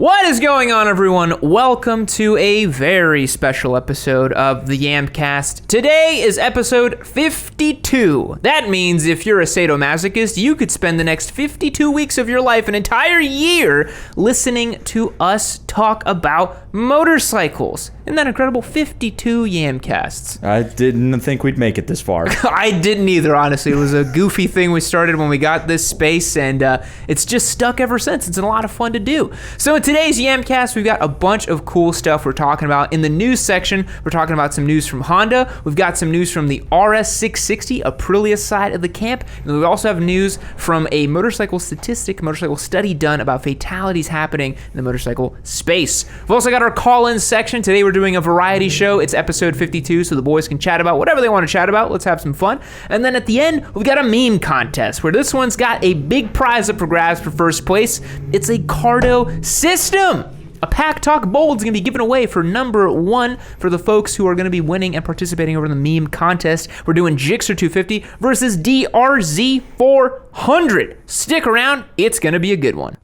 What is going on, everyone? Welcome to a very special episode of the Yamcast. Today is episode 52. That means if you're a sadomasochist, you could spend the next 52 weeks of your life, an entire year, listening to us talk about motorcycles. Isn't that incredible? 52 Yamcasts. I didn't think we'd make it this far. I didn't either, honestly. It was a goofy thing we started when we got this space, and it's just stuck ever since. It's a lot of fun to do. So in today's Yamcast, we've got a bunch of cool stuff we're talking about. In the news section, we're talking about some news from Honda. We've got some news from the RS660, Aprilia side of the camp. And we also have news from a motorcycle study done about fatalities happening in the motorcycle space. We've also got our call-in section. Today we're doing a variety show. It's episode 52, so the boys can chat about whatever they want to chat about. Let's have some fun. And then at the end, we've got a meme contest where this one's got a big prize up for grabs for first place. It's a Cardo system. A Pack Talk Bold is going to be given away for number one for the folks who are going to be winning and participating over the meme contest. We're doing Gixxer 250 versus DRZ 400. Stick around. It's going to be a good one.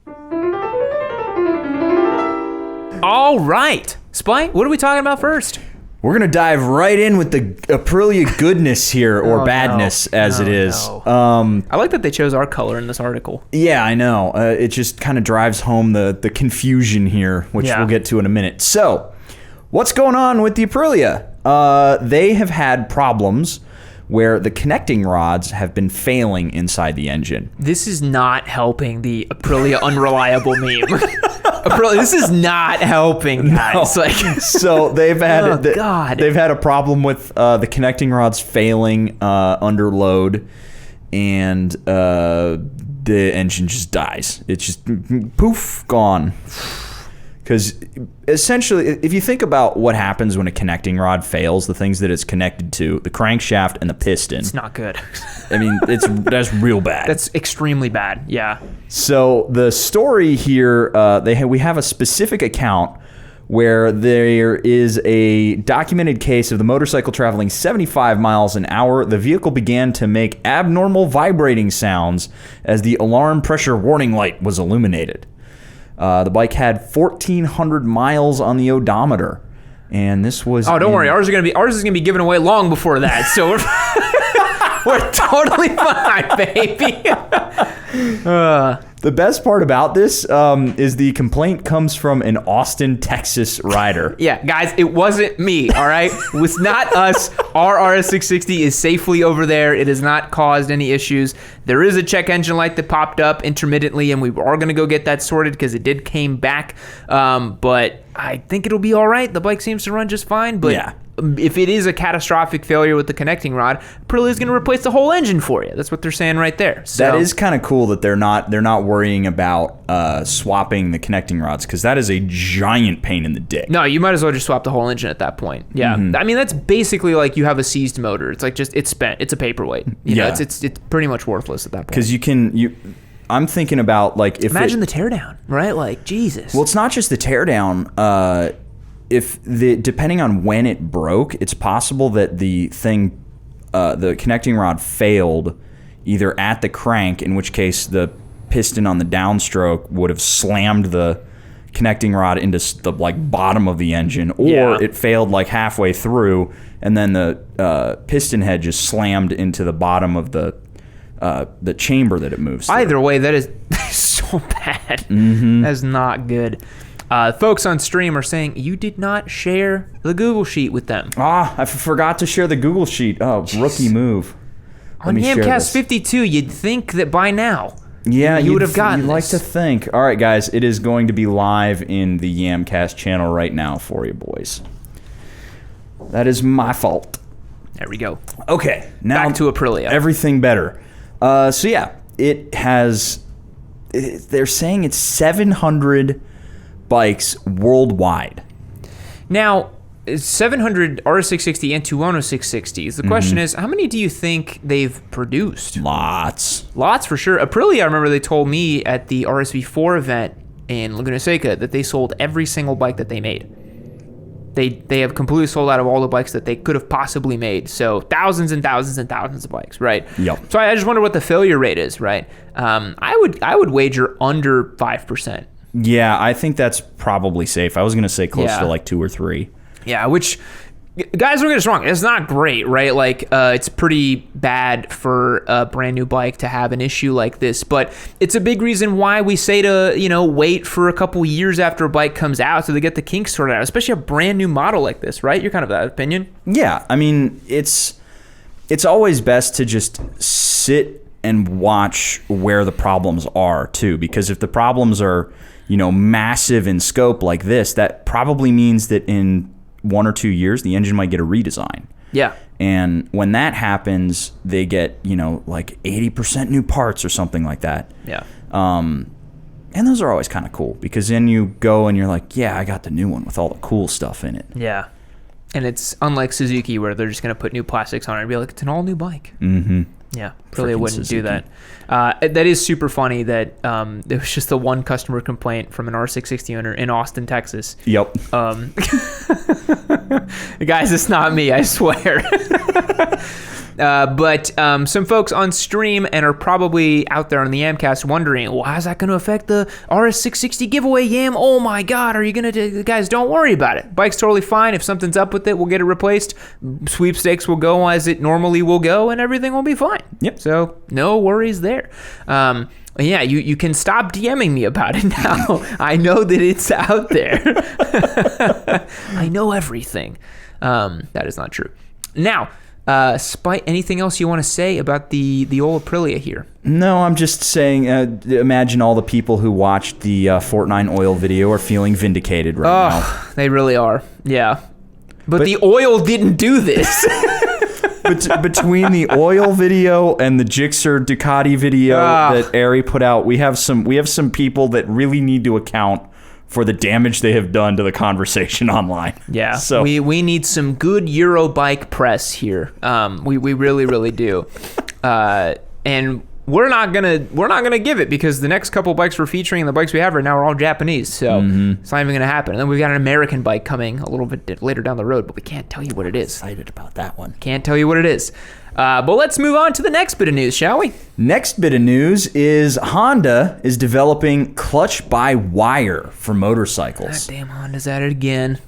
All right. Spike, what are we talking about first? We're going to dive right in with the Aprilia goodness here, or badness, as it is. No. I like that they chose our color in this article. Yeah, I know. It just kind of drives home the confusion here, which we'll get to in a minute. So, what's going on with the Aprilia? They have had problems where the connecting rods have been failing inside the engine. This is not helping the Aprilia unreliable meme. Aprilia, this is not helping, guys. No. So they've had they've had a problem with the connecting rods failing under load, and the engine just dies. It's just poof, gone. Because essentially, if you think about what happens when a connecting rod fails, the things that it's connected to, the crankshaft and the piston. It's not good. I mean, that's real bad. That's extremely bad, yeah. So the story here, we have a specific account where there is a documented case of the motorcycle traveling 75 miles an hour. The vehicle began to make abnormal vibrating sounds as the alarm pressure warning light was illuminated. The bike had 1,400 miles on the odometer, and this was. Oh, don't worry, ours is gonna be given away long before that. So we're totally fine, baby. The best part about this is the complaint comes from an Austin, Texas rider. Yeah, guys, it wasn't me, all right? It was not us. Our RS660 is safely over there. It has not caused any issues. There is a check engine light that popped up intermittently, and we are going to go get that sorted because it did came back. But I think it'll be all right. The bike seems to run just fine. But yeah. If it is a catastrophic failure with the connecting rod, Aprilia is going to replace the whole engine for you. That's what they're saying right there. So, that is kind of cool that they're not worrying about swapping the connecting rods, because that is a giant pain in the dick. No, you might as well just swap the whole engine at that point. Yeah, I mean that's basically like you have a seized motor. It's like it's spent. It's a paperweight. You know, it's pretty much worthless at that point. Because I'm thinking about like if imagine the teardown, right? Like Jesus. Well, it's not just the teardown. Depending on when it broke, it's possible that the connecting rod failed either at the crank, in which case the piston on the downstroke would have slammed the connecting rod into the bottom of the engine, or it failed like halfway through, and then the piston head just slammed into the bottom of the chamber that it moves through. Either way, that is so bad. That's not good. Folks on stream are saying you did not share the Google Sheet with them. I forgot to share the Google Sheet. Oh, jeez. Rookie move. On Yamcast 52, you'd think that by now, yeah, you would have gotten You'd like to think. All right, guys, it is going to be live in the Yamcast channel right now for you boys. That is my fault. There we go. Okay, now back to Aprilia. Everything better. So yeah, it has. They're saying it's 700 bikes worldwide. Now, 700 RS660 and 210 660s. The question is, how many do you think they've produced? Lots for sure. Aprilia, I remember they told me at the RSV4 event in Laguna Seca that they sold every single bike that they made. They have completely sold out of all the bikes that they could have possibly made. So thousands and thousands and thousands of bikes, right? Yep. So I just wonder what the failure rate is, right? I would wager under 5%. Yeah, I think that's probably safe. I was going to say close to like 2 or 3. Yeah, which, guys, don't get us wrong, it's not great, right? Like, it's pretty bad for a brand new bike to have an issue like this, but it's a big reason why we say to, wait for a couple years after a bike comes out so they get the kinks sorted out, especially a brand new model like this, right? You're kind of that opinion? Yeah, I mean, it's always best to just sit and watch where the problems are, too, because if the problems are, massive in scope like this, that probably means that in 1 or 2 years, the engine might get a redesign. Yeah. And when that happens, they get, like 80% new parts or something like that. Yeah. And those are always kind of cool because then you go and you're like, yeah, I got the new one with all the cool stuff in it. Yeah. And it's unlike Suzuki where they're just going to put new plastics on it and be like, it's an all new bike. Mm-hmm. Yeah, Aprilia wouldn't Suzuki. do that. That is super funny that there was just the one customer complaint from an R660 owner in Austin, Texas. Yep. Guys, it's not me, I swear. But some folks on stream and are probably out there on the Yamcast wondering, well, how's that going to affect the RS660 giveaway, Yam? Oh my God, are you going to... Guys, don't worry about it. Bike's totally fine. If something's up with it, we'll get it replaced. Sweepstakes will go as it normally will go, and everything will be fine. Yep. So no worries there. Yeah, you can stop DMing me about it now. I know that it's out there. I know everything. That is not true. Now... Spite, anything else you want to say about the old Aprilia here? No, I'm just saying, imagine all the people who watched the Fortnite oil video are feeling vindicated right now. They really are. Yeah. But the oil didn't do this. Between the oil video and the Gixxer Ducati video that Ari put out, we have some people that really need to account for the damage they have done to the conversation online. Yeah, so we need some good Eurobike press here. We really, really do. And we're not gonna give it because the next couple bikes we're featuring and the bikes we have right now are all Japanese, so it's not even gonna happen. And then we've got an American bike coming a little bit later down the road, but we can't tell you what it is. Excited about that one. Can't tell you what it is. But let's move on to the next bit of news, shall we? Next bit of news is Honda is developing clutch-by-wire for motorcycles. God damn, Honda's at it again.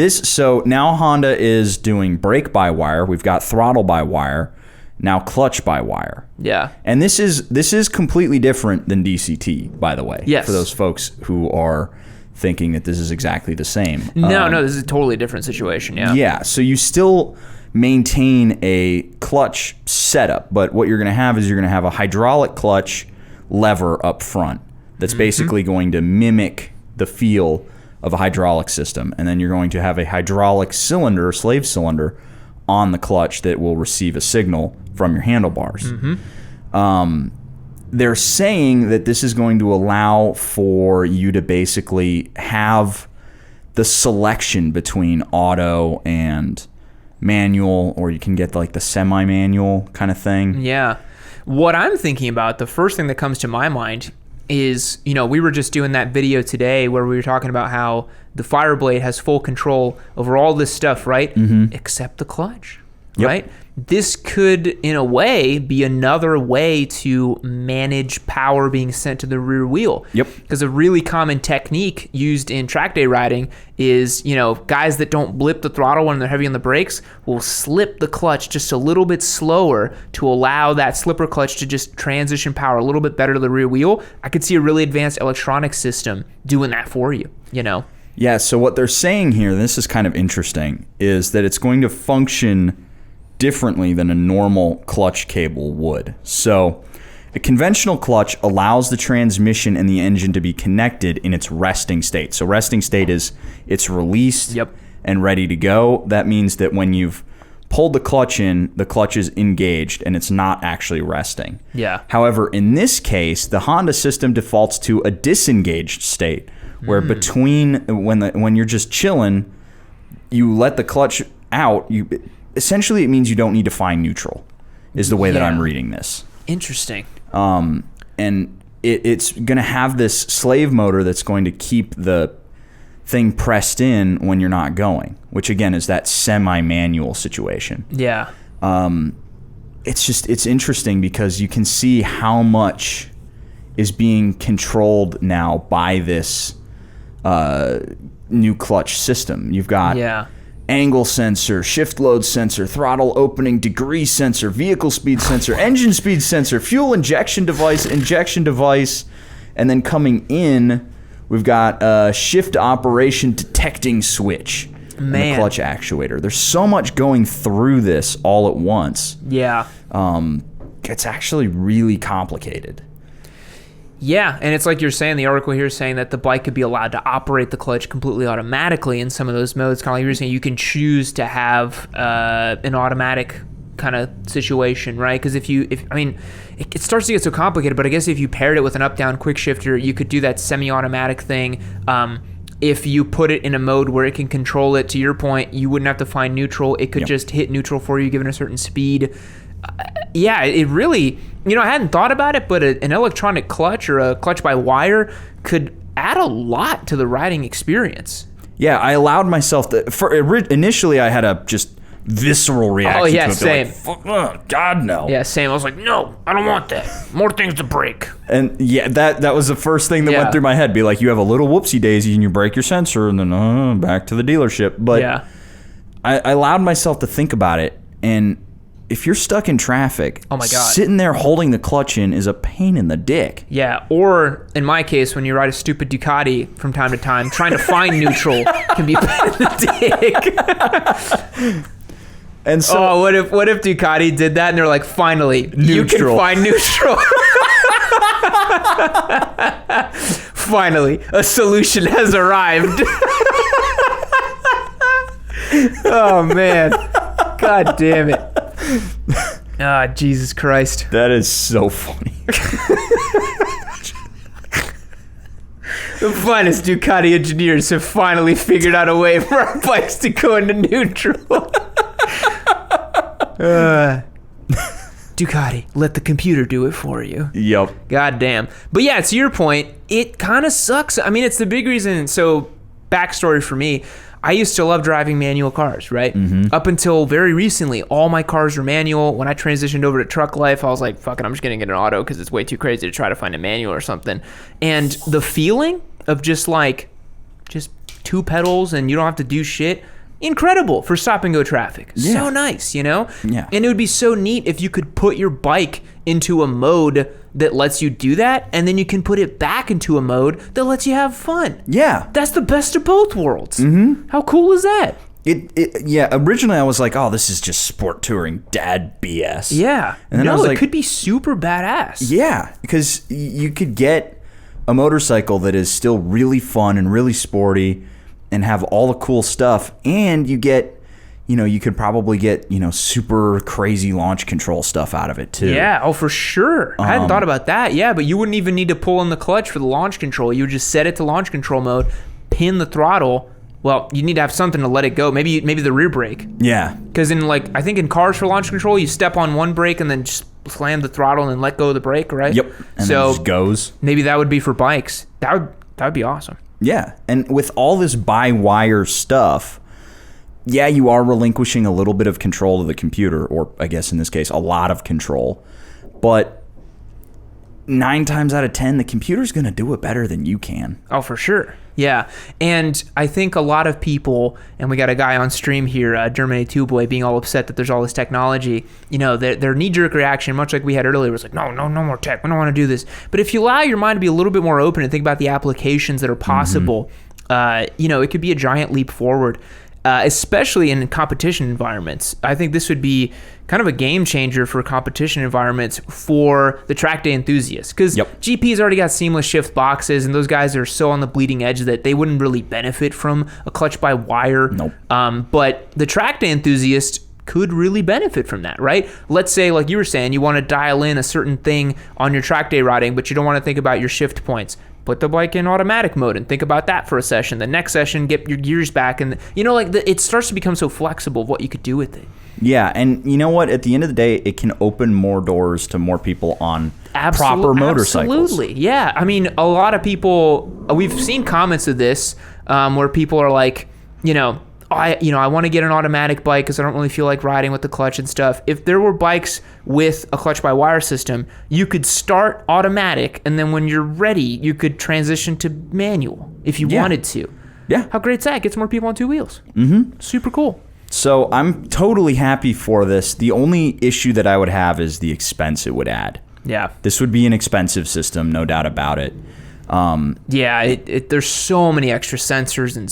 So now Honda is doing brake-by-wire. We've got throttle-by-wire. Now clutch-by-wire. Yeah. And this is completely different than DCT, by the way. Yes. For those folks who are thinking that this is exactly the same. No, this is a totally different situation, yeah. Yeah, so you still maintain a clutch setup, but what you're going to have is you're going to have a hydraulic clutch lever up front that's basically going to mimic the feel of a hydraulic system, and then you're going to have a hydraulic cylinder, slave cylinder, on the clutch that will receive a signal from your handlebars. They're saying that this is going to allow for you to basically have the selection between auto and manual, or you can get like the semi-manual kind of thing. Yeah. What I'm thinking about, the first thing that comes to my mind is, we were just doing that video today where we were talking about how the Fireblade has full control over all this stuff, right? Except the clutch, right? This could, in a way, be another way to manage power being sent to the rear wheel. Yep. Because a really common technique used in track day riding is, guys that don't blip the throttle when they're heavy on the brakes will slip the clutch just a little bit slower to allow that slipper clutch to just transition power a little bit better to the rear wheel. I could see a really advanced electronic system doing that for you, Yeah, so what they're saying here, and this is kind of interesting, is that it's going to function differently than a normal clutch cable would. So a conventional clutch allows the transmission and the engine to be connected in its resting state. So resting state is it's released and ready to go. That means that when you've pulled the clutch in, the clutch is engaged and it's not actually resting. Yeah. However, in this case, the Honda system defaults to a disengaged state, where between when you're just chilling, you let the clutch out. Essentially, it means you don't need to find neutral, is the way that I'm reading this. Interesting. And it's going to have this slave motor that's going to keep the thing pressed in when you're not going, which again is that semi-manual situation. Yeah. It's interesting because you can see how much is being controlled now by this new clutch system. You've got angle sensor, shift load sensor, throttle opening degree sensor, vehicle speed sensor, engine speed sensor, fuel injection device, and then coming in, we've got a shift operation detecting switch. And the clutch actuator. There's so much going through this all at once. Yeah. It's actually really complicated. Yeah, and it's like you're saying, the article here is saying that the bike could be allowed to operate the clutch completely automatically in some of those modes. Kind of like you're saying, you can choose to have an automatic kind of situation, right? Because it starts to get so complicated, but I guess if you paired it with an up-down quick shifter, you could do that semi-automatic thing. If you put it in a mode where it can control it, to your point, you wouldn't have to find neutral. It could just hit neutral for you, given a certain speed. Yeah, it really, I hadn't thought about it, but an electronic clutch or a clutch by wire could add a lot to the riding experience. Yeah, I allowed myself initially I had a just visceral reaction to it. Oh, yeah, same. Like, God, no. Yeah, same. I was like, no, I don't want that. More things to break. And yeah, that was the first thing that went through my head. Be like, you have a little whoopsie daisy and you break your sensor and then back to the dealership. But I allowed myself to think about it. And if you're stuck in traffic, oh my God, sitting there holding the clutch in is a pain in the dick. Yeah, or in my case, when you ride a stupid Ducati from time to time, trying to find neutral can be a pain in the dick. And so, what if Ducati did that and they're like, finally, neutral. You can find neutral. Finally, a solution has arrived. Oh man, God damn it. Ah, Jesus Christ. That is so funny. The finest Ducati engineers have finally figured out a way for our bikes to go into neutral. Ducati, let the computer do it for you. Yep. God damn. But yeah, to your point, it kind of sucks. I mean, it's the big reason. So, backstory for me, I used to love driving manual cars, right? Mm-hmm. Up until very recently, all my cars were manual. When I transitioned over to truck life, I was like, fuck it, I'm just going to get an auto because it's way too crazy to try to find a manual or something. And the feeling of just two pedals and you don't have to do shit, incredible for stop and go traffic. Yeah. So nice, Yeah. And it would be so neat if you could put your bike into a mode that lets you do that, and then you can put it back into a mode that lets you have fun. Yeah. That's the best of both worlds. Mm-hmm. How cool is that? Originally I was like, oh, this is just sport touring dad BS. Yeah. And then I was like, it could be super badass. Yeah, because you could get a motorcycle that is still really fun and really sporty and have all the cool stuff, and you get, you could probably get, super crazy launch control stuff out of it too. Yeah, oh for sure. I hadn't thought about that. Yeah, but you wouldn't even need to pull in the clutch for the launch control. You would just set it to launch control mode, pin the throttle. Well, you need to have something to let it go. Maybe the rear brake. Yeah. Because I think in cars for launch control, you step on one brake and then just slam the throttle and then let go of the brake, right? Yep. And then it just goes. Maybe that would be for bikes. That would be awesome. Yeah, and with all this by-wire stuff, yeah, you are relinquishing a little bit of control to the computer, or I guess in this case, a lot of control. But 9 times out of 10, the computer's going to do it better than you can. Oh, for sure. Yeah, and I think a lot of people, and we got a guy on stream here, Germany 2 Boy, being all upset that there's all this technology. Their knee-jerk reaction, much like we had earlier, was like, no more tech. We don't want to do this. But if you allow your mind to be a little bit more open and think about the applications that are possible, it could be a giant leap forward. Especially in competition environments. I think this would be kind of a game changer for competition environments for the track day enthusiasts. Because GP's already got seamless shift boxes, and those guys are so on the bleeding edge that they wouldn't really benefit from a clutch by wire. Nope. But the track day enthusiast could really benefit from that, right? Let's say, like you were saying, you want to dial in a certain thing on your track day riding, but you don't want to think about your shift points. Put the bike in automatic mode and think about that for a session. The next session, get your gears back. And, it starts to become so flexible of what you could do with it. Yeah, and you know what? At the end of the day, it can open more doors to more people on proper motorcycles. Absolutely, yeah. I mean, a lot of people, we've seen comments of this where people are like, I want to get an automatic bike because I don't really feel like riding with the clutch and stuff. If there were bikes with a clutch-by-wire system, you could start automatic, and then when you're ready, you could transition to manual if you wanted to. Yeah. How great's that? Gets more people on two wheels. Mm-hmm. Super cool. So I'm totally happy for this. The only issue that I would have is the expense it would add. Yeah. This would be an expensive system, no doubt about it. There's so many extra sensors and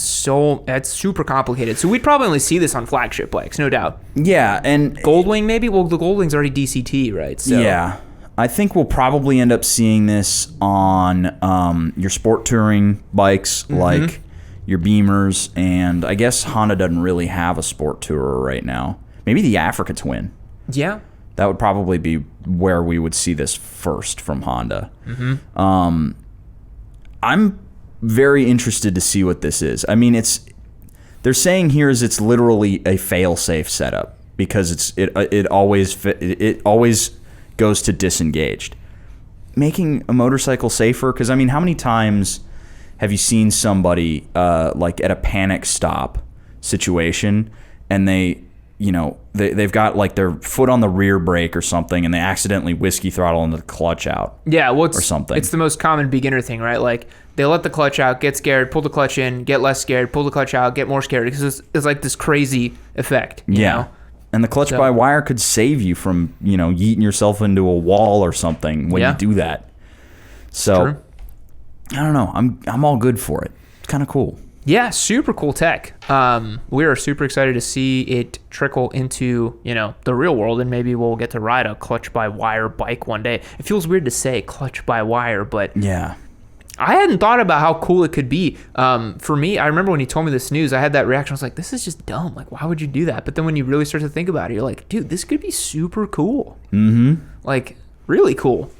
that's super complicated. So we'd probably only see this on flagship bikes, no doubt. Yeah, and Goldwing maybe? Well, the Goldwing's already DCT, right? So. Yeah. I think we'll probably end up seeing this on your sport touring bikes like your Beamers, and I guess Honda doesn't really have a sport tourer right now. Maybe the Africa Twin. Yeah. That would probably be where we would see this first from Honda. I'm very interested to see what this is. I mean, they're saying here is it's literally a fail-safe setup because it always goes to disengaged, making a motorcycle safer. Because I mean, how many times have you seen somebody like at a panic stop situation and they've got like their foot on the rear brake or something and they accidentally whiskey throttle and the clutch out. Yeah, or something. It's the most common beginner thing, right? Like they let the clutch out, get scared, pull the clutch in, get less scared, pull the clutch out, get more scared because it's like this crazy effect. You know? And the clutch by wire could save you from, yeeting yourself into a wall or something when you do that. So True. I don't know. I'm all good for it. It's kind of cool. Yeah, super cool tech. We are super excited to see it trickle into, the real world, and maybe we'll get to ride a clutch-by-wire bike one day. It feels weird to say clutch-by-wire, but yeah, I hadn't thought about how cool it could be. For me, I remember when you told me this news, I had that reaction. I was like, this is just dumb. Like, why would you do that? But then when you really start to think about it, you're like, dude, this could be super cool. Mm-hmm. Like, really cool.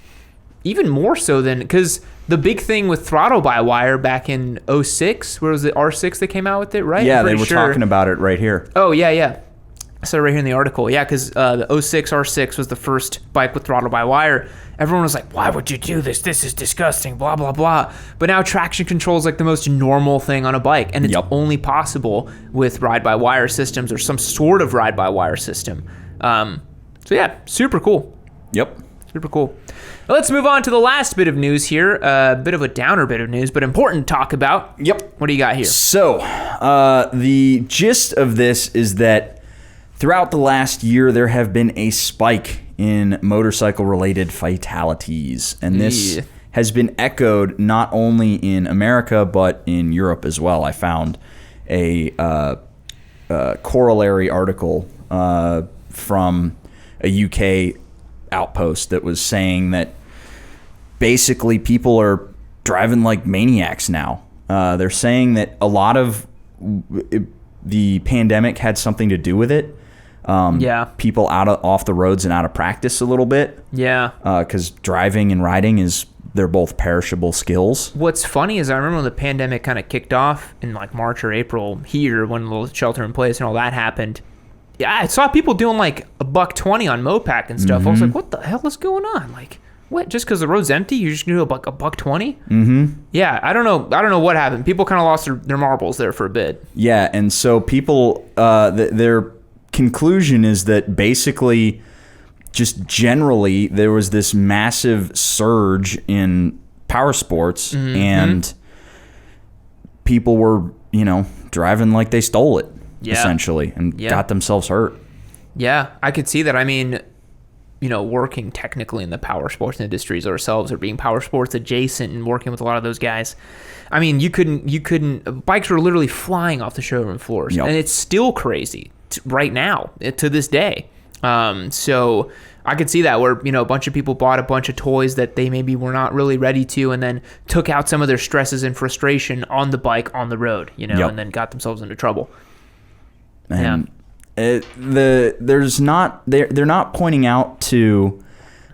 Even more so than, because the big thing with throttle by wire back in 06, where was it, R6 that came out with it, right? Yeah, they were talking about it right here. Oh, yeah. So right here in the article, yeah, because the 06 R6 was the first bike with throttle by wire. Everyone was like, why would you do this? This is disgusting, blah, blah, blah. But now traction control is like the most normal thing on a bike, and it's only possible with ride-by-wire systems or some sort of ride-by-wire system. So yeah, super cool. Yep. Super cool. Let's move on to the last bit of news here. A bit of a downer bit of news, but important to talk about. Yep. What do you got here? So, the gist of this is that throughout the last year, there have been a spike in motorcycle-related fatalities. And this has been echoed not only in America, but in Europe as well. I found a corollary article from a UK outpost that was saying that basically people are driving like maniacs now. They're saying that a lot of the pandemic had something to do with it. People off the roads and out of practice a little bit. Yeah. Because driving and riding they're both perishable skills. What's funny is I remember when the pandemic kind of kicked off in like March or April here, when the shelter in place and all that happened. Yeah, I saw people doing like $120 on Mopac and stuff. I was like, what the hell is going on? Like, what? Just because the road's empty, you're just gonna do $120? Mm-hmm. Yeah, I don't know what happened. People kind of lost their marbles there for a bit. Yeah, and so people, their conclusion is that basically, just generally, there was this massive surge in power sports, and people were, driving like they stole it. Essentially, and got themselves hurt. Yeah, I could see that. I mean, working technically in the power sports industries ourselves, or being power sports adjacent and working with a lot of those guys. I mean, you couldn't, bikes were literally flying off the showroom floors. And it's still crazy right now, to this day. So I could see that where, a bunch of people bought a bunch of toys that they maybe were not really ready to, and then took out some of their stresses and frustration on the bike, on the road, and then got themselves into trouble. And they're not pointing out to,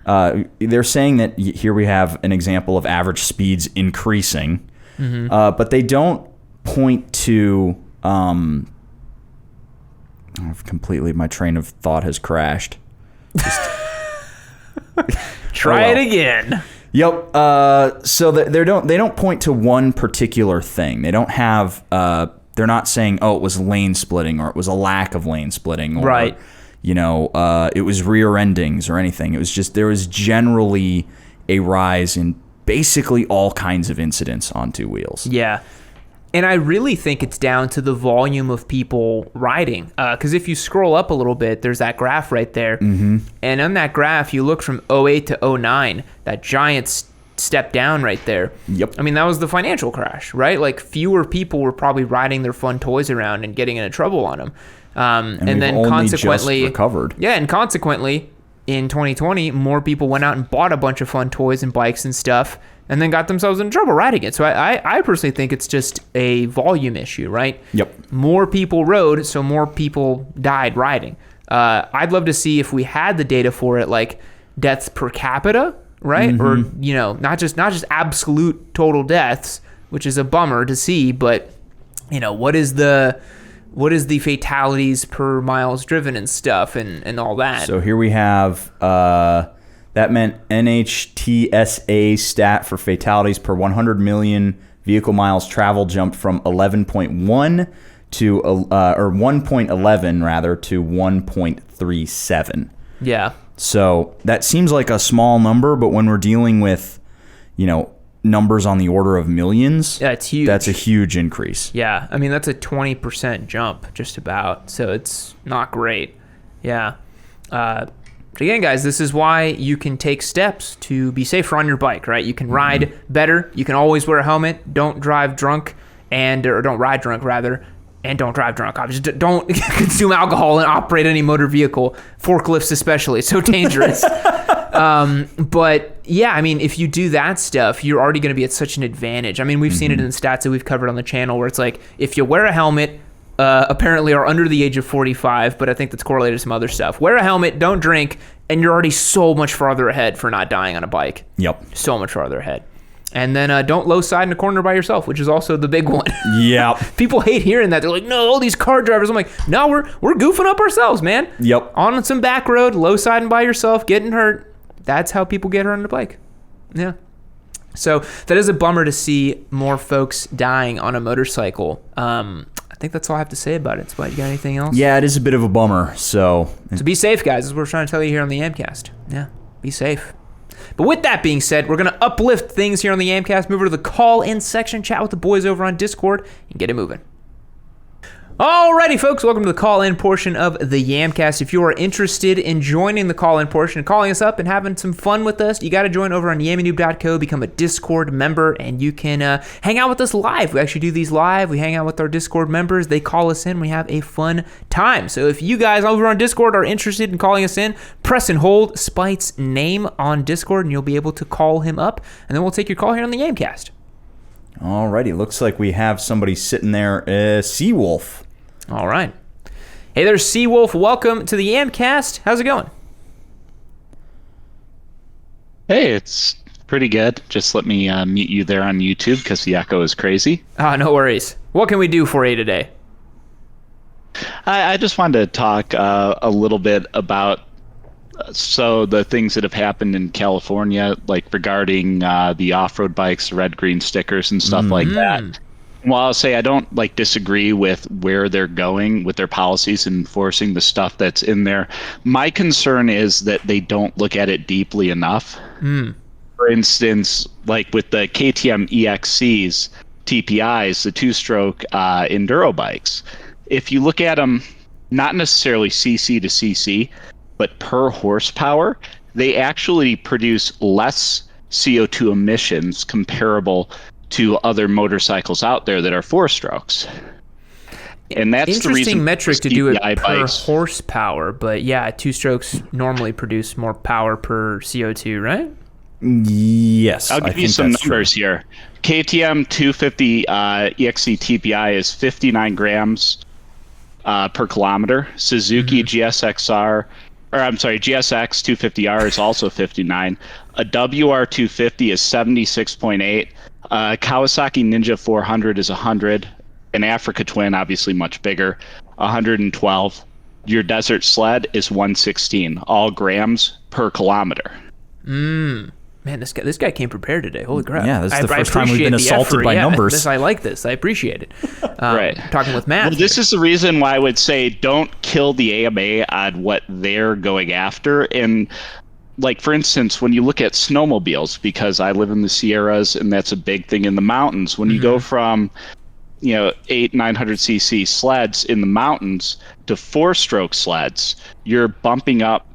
they're saying that here we have an example of average speeds increasing, but they don't point to, my train of thought has crashed. Try it again. Yep. So they don't point to one particular thing. They don't have they're not saying, oh, it was lane splitting or it was a lack of lane splitting or, Right. it was rear endings or anything. It was just there was generally a rise in basically all kinds of incidents on two wheels. Yeah. And I really think it's down to the volume of people riding. Because if you scroll up a little bit, there's that graph right there. Mm-hmm. And on that graph, you look from '08 to '09, that giant step down right there. Yep. I mean, that was the financial crash, right? Like, fewer people were probably riding their fun toys around and getting into trouble on them. And then only consequently, just recovered. Yeah, and consequently, in 2020, more people went out and bought a bunch of fun toys and bikes and stuff, and then got themselves in trouble riding it. So I personally think it's just a volume issue, right? Yep. More people rode, so more people died riding. I'd love to see if we had the data for it, like deaths per capita, right? Mm-hmm. Or not just absolute total deaths, which is a bummer to see, but what is the fatalities per miles driven and stuff and all that. So here we have that meant NHTSA stat for fatalities per 100 million vehicle miles traveled jumped from 11.1 to or 1.11 rather to 1.37. Yeah. So that seems like a small number, but when we're dealing with, numbers on the order of millions, Yeah, it's huge. that's a huge increase. Yeah, I mean, that's a 20% jump, just about. So it's not great. Yeah. Again, guys, this is why you can take steps to be safer on your bike, right? You can ride better. You can always wear a helmet. Don't drive drunk, or don't ride drunk, rather. And don't drive drunk. Obviously, don't consume alcohol and operate any motor vehicle, forklifts especially. It's so dangerous. But yeah, I mean, if you do that stuff, you're already going to be at such an advantage. I mean, we've seen it in the stats that we've covered on the channel where it's like, if you wear a helmet, apparently are under the age of 45, but I think that's correlated to some other stuff. Wear a helmet, don't drink, and you're already so much farther ahead for not dying on a bike. Yep. So much farther ahead. And then don't low side in a corner by yourself, which is also the big one. Yep. People hate hearing that. They're like, no, all these car drivers. I'm like, no, we're goofing up ourselves, man. Yep. On some back road, low siding by yourself, getting hurt. That's how people get hurt on the bike. Yeah. So that is a bummer to see more folks dying on a motorcycle. I think that's all I have to say about it. Spot, you got anything else? Yeah, it is a bit of a bummer. So be safe, guys. That's what we're trying to tell you here on the Yamcast. Yeah, be safe. But with that being said, we're going to uplift things here on the Yamcast, move over to the call-in section, chat with the boys over on Discord, and get it moving. Alrighty, folks, welcome to the call-in portion of the Yamcast. If you are interested in joining the call-in portion and calling us up and having some fun with us, you got to join over on yammynoob.co, become a Discord member, and you can hang out with us live. We actually do these live. We hang out with our Discord members. They call us in. We have a fun time. So if you guys over on Discord are interested in calling us in, press and hold Spite's name on Discord, and you'll be able to call him up, and then we'll take your call here on the Yamcast. Alrighty, looks like we have somebody sitting there, Seawolf. All right. Hey there, Seawolf. Welcome to the Yamcast. How's it going? Hey, it's pretty good. Just let me mute you there on YouTube because the echo is crazy. No worries. What can we do for you today? I just wanted to talk a little bit about the things that have happened in California, like regarding the off-road bikes, red-green stickers and stuff like that. Well, I'll say I don't disagree with where they're going with their policies and enforcing the stuff that's in there. My concern is that they don't look at it deeply enough. For instance, like with the KTM EXCs, TPIs, the two-stroke enduro bikes, if you look at them, not necessarily CC to CC, but per horsepower, they actually produce less CO2 emissions comparable to other motorcycles out there that are four strokes. And that's interesting the reason metric to do it per bikes. horsepower, but yeah, two strokes normally produce more power per CO2, right? Yes. I'll give you some numbers here. KTM 250 EXC TPI is 59 grams per kilometer. Suzuki GSX 250R is also 59. A WR 250 is 76.8. Kawasaki Ninja 400 is 100. An Africa Twin, obviously much bigger, 112. Your Desert Sled is 116, all grams per kilometer. Man, this guy came prepared today. Holy crap! Yeah, this is the first time we've been assaulted by numbers. I like this. I appreciate it. Right. Talking with Matt. Well, this is the reason why I would say don't kill the AMA on what they're going after. And like, for instance, when you look at snowmobiles, because I live in the Sierras and that's a big thing in the mountains, when you go from 900cc sleds in the mountains to 4-stroke sleds, you're bumping up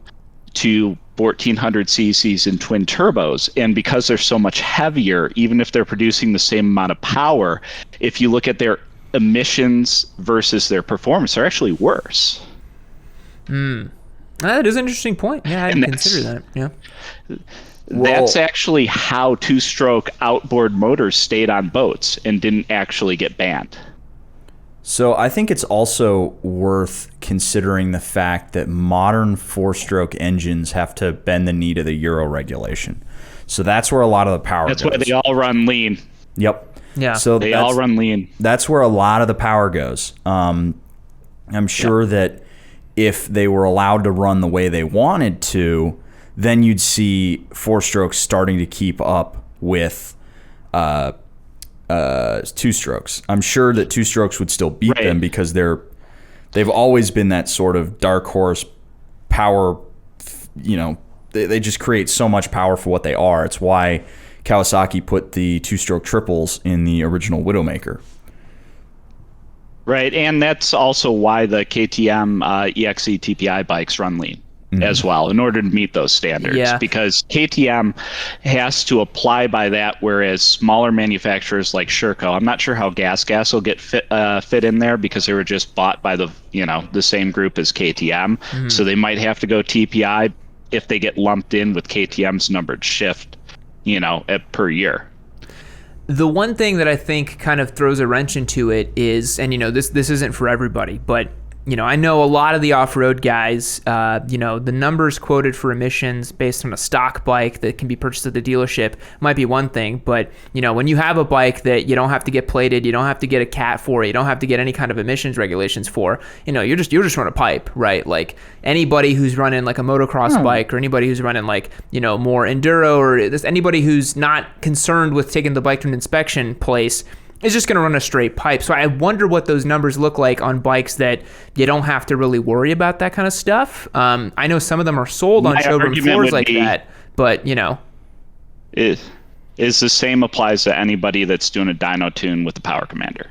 to 1400 cc's in twin turbos. And because they're so much heavier, even if they're producing the same amount of power, if you look at their emissions versus their performance, they're actually worse. That is an interesting point. Yeah, I didn't consider that. Yeah. That's actually how 2-stroke outboard motors stayed on boats and didn't actually get banned. So I think it's also worth considering the fact that modern 4-stroke engines have to bend the knee to the Euro regulation. So that's where a lot of the power goes. That's why they all run lean. Yep. Yeah. So they all run lean. That's where a lot of the power goes. I'm sure that if they were allowed to run the way they wanted to, then you'd see 4-strokes starting to keep up with 2-strokes. I'm sure that 2-strokes would still beat them because they've always been that sort of dark horse power. They just create so much power for what they are. It's why Kawasaki put the 2-stroke triples in the original Widowmaker. Right, and that's also why the KTM EXE TPI bikes run lean as well, in order to meet those standards. Yeah. Because KTM has to apply by that, whereas smaller manufacturers like Sherco, I'm not sure how Gas will get fit in there because they were just bought by the same group as KTM. So they might have to go TPI if they get lumped in with KTM's numbered shift, per year. The one thing that I think kind of throws a wrench into it is, and this isn't for everybody, but I know a lot of the off-road guys, the numbers quoted for emissions based on a stock bike that can be purchased at the dealership might be one thing, but when you have a bike that you don't have to get plated, you don't have to get a cat for, you don't have to get any kind of emissions regulations for, you're just running a pipe, right? Like anybody who's running like a motocross bike, or anybody who's running like more enduro, or just anybody who's not concerned with taking the bike to an inspection place is just going to run a straight pipe. So I wonder what those numbers look like on bikes that you don't have to really worry about that kind of stuff. I know some of them are sold on showroom floors like that, but is the same applies to anybody that's doing a dyno tune with the Power Commander,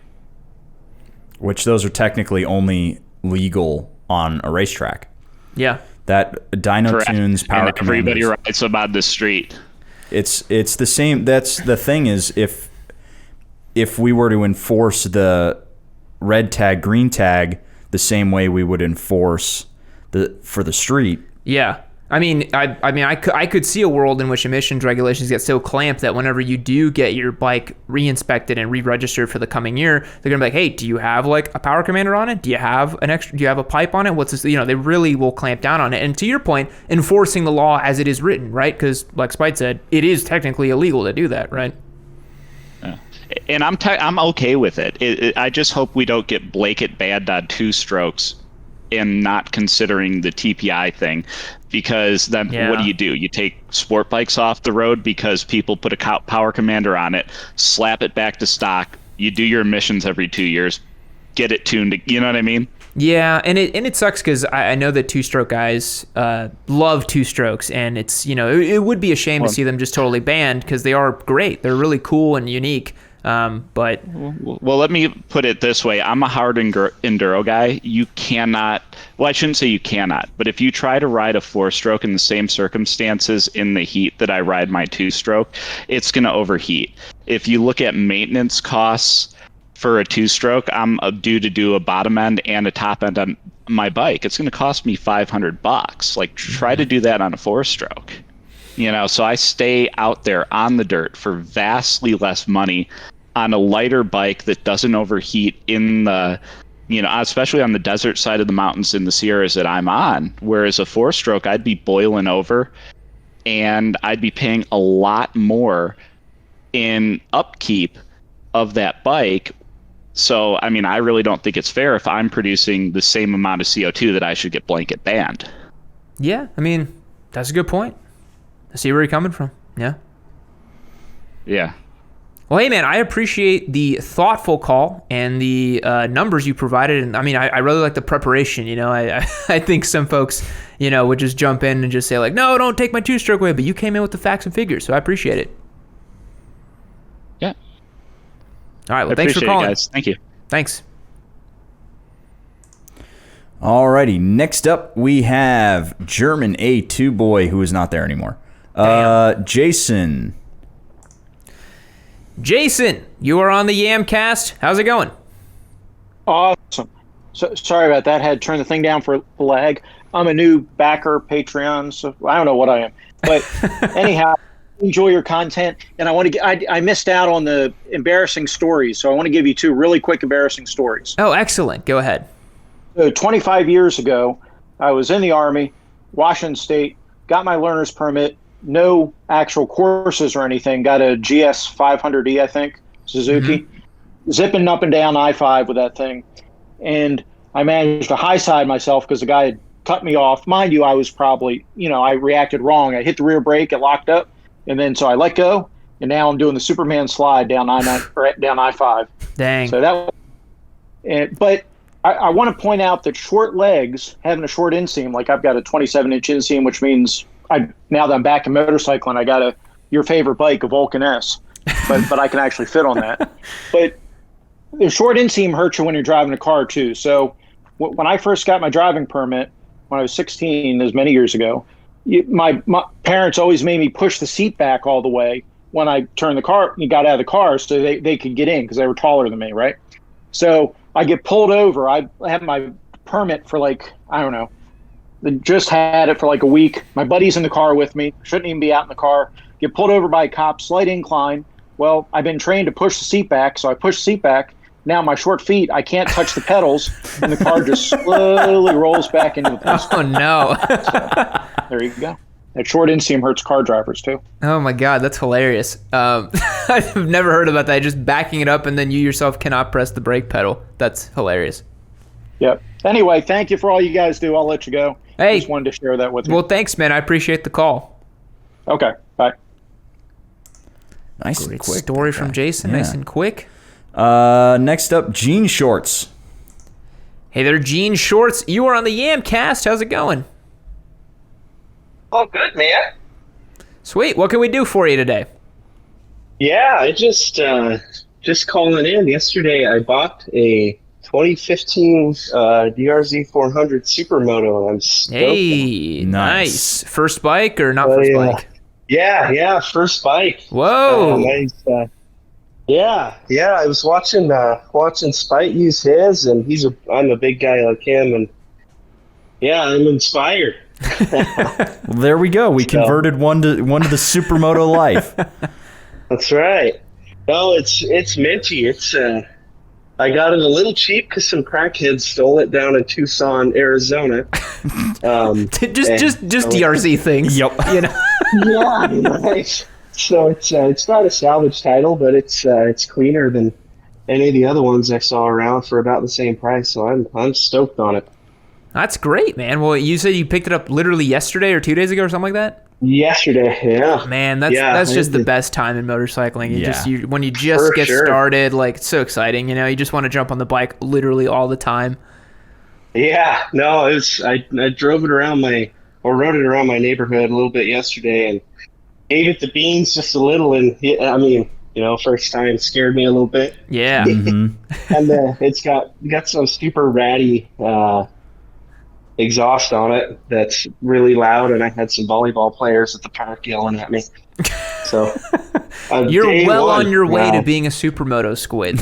which those are technically only legal on a racetrack. Yeah, that dyno tunes, Power Commanders. Everybody rides them on the street. It's the same. That's the thing is if we were to enforce the red tag, green tag the same way we would enforce for the street. Yeah. I could see a world in which emissions regulations get so clamped that whenever you do get your bike re-inspected and re-registered for the coming year, they're gonna be like, hey, do you have like a Power Commander on it? Do you have a pipe on it? What's this? They really will clamp down on it. And to your point, enforcing the law as it is written, right? Because like Spite said, it is technically illegal to do that, right? And I'm okay with it. I just hope we don't get blanket banned on 2-strokes and not considering the TPI thing, because then what do? You take sport bikes off the road because people put a Power Commander on it, slap it back to stock. You do your emissions every 2 years, get it tuned. You know what I mean? Yeah, and it sucks because I know that 2-stroke guys love 2-strokes, and it's it would be a shame to see them just totally banned because they are great. They're really cool and unique. But let me put it this way. I'm a hard enduro guy. You cannot, I shouldn't say you cannot, but if you try to ride a 4-stroke in the same circumstances in the heat that I ride my 2-stroke, it's going to overheat. If you look at maintenance costs for a 2-stroke, I'm due to do a bottom end and a top end on my bike. It's going to cost me $500. Like, try to do that on a 4-stroke. So I stay out there on the dirt for vastly less money on a lighter bike that doesn't overheat in the, especially on the desert side of the mountains in the Sierras that I'm on. Whereas a 4-stroke, I'd be boiling over and I'd be paying a lot more in upkeep of that bike. So, I really don't think it's fair if I'm producing the same amount of CO2 that I should get blanket banned. Yeah, that's a good point. I see where you're coming from. Yeah. Yeah. Well, hey, man, I appreciate the thoughtful call and the numbers you provided. And I mean, I really like the preparation. You know, I think some folks, you know, would just jump in and just say, like, no, don't take my two-stroke away. But you came in with the facts and figures, so I appreciate it. Yeah. All right, well, thanks for calling. It, guys. Thank you. Thanks. Alrighty, next up we have German A2 boy who is not there anymore. Jason. Jason, you are on the Yamcast. How's it going? Awesome. So sorry about that. Had to turn the thing down for lag. I'm a new backer, Patreon, so I don't know what I am. But anyhow, enjoy your content. And I want to get, I missed out on the embarrassing stories, so I want to give you two really quick embarrassing stories. Oh, excellent. Go ahead. So 25 years ago, I was in the Army, Washington State, got my learner's permit, no actual courses or anything, got a GS 500E, I think, Suzuki, zipping up and down I-5 with that thing. And I managed to high side myself because the guy had cut me off. Mind you, I was probably, you know, I reacted wrong. I hit the rear brake, it locked up, and then so I let go, and now I'm doing the Superman slide down I-5. Dang. So that, but I want to point out that short legs, having a short inseam, like I've got a 27-inch inseam, which means now that I'm back in motorcycling, I got your favorite bike, a Vulcan S, but I can actually fit on that. But the short inseam hurts you when you're driving a car too. So when I first got my driving permit, when I was 16, as many years ago, my parents always made me push the seat back all the way when I got out of the car so they could get in because they were taller than me, right? So I get pulled over. I have my permit for like, I don't know, just had it for like a week. My buddy's in the car with me. Shouldn't even be out in the car. Get pulled over by a cop, slight incline. Well, I've been trained to push the seat back, so I push the seat back. Now my short feet, I can't touch the pedals, and the car just slowly rolls back into the place. Oh, no. So, there you go. That short inseam hurts car drivers, too. Oh, my God. That's hilarious. I've never heard about that. Just backing it up, and then you yourself cannot press the brake pedal. That's hilarious. Yep. Anyway, thank you for all you guys do. I'll let you go. Hey. Just wanted to share that with you. Well, thanks, man. I appreciate the call. Okay. Bye. Nice and Great quick. story from Jason. Yeah. Nice and quick. Next up, Jean Shorts. Hey there, Jean Shorts. You are on the Yamcast. How's it going? Oh, good, man. Sweet. What can we do for you today? Yeah, I just calling in. Yesterday, I bought a 2015 DRZ 400 Supermoto, and I'm stoked. Hey, nice. First bike or not first bike? Yeah, first bike. Whoa. Yeah. I was watching Spite use his, and I'm a big guy like him, and yeah, I'm inspired. Well, there we go. We converted one to the Supermoto life. That's right. No, it's minty. I got it a little cheap because some crackheads stole it down in Tucson, Arizona. Just DRZ things. Yep. You know. Yeah, nice. So it's not a salvage title, but it's cleaner than any of the other ones I saw around for about the same price. So I'm stoked on it. That's great, man. Well, you said you picked it up literally yesterday or 2 days ago or something like that? Yesterday, yeah. Man, that's just the best time in motorcycling. When you just get started, like, it's so exciting. You know, you just want to jump on the bike literally all the time. Yeah, no, I drove it around rode it around my neighborhood a little bit yesterday and gave it the beans just a little. And I mean, you know, first time scared me a little bit. Yeah. And it's got some super ratty exhaust on it that's really loud, and I had some volleyball players at the park yelling at me. So you're well on your way to being a Supermoto squid.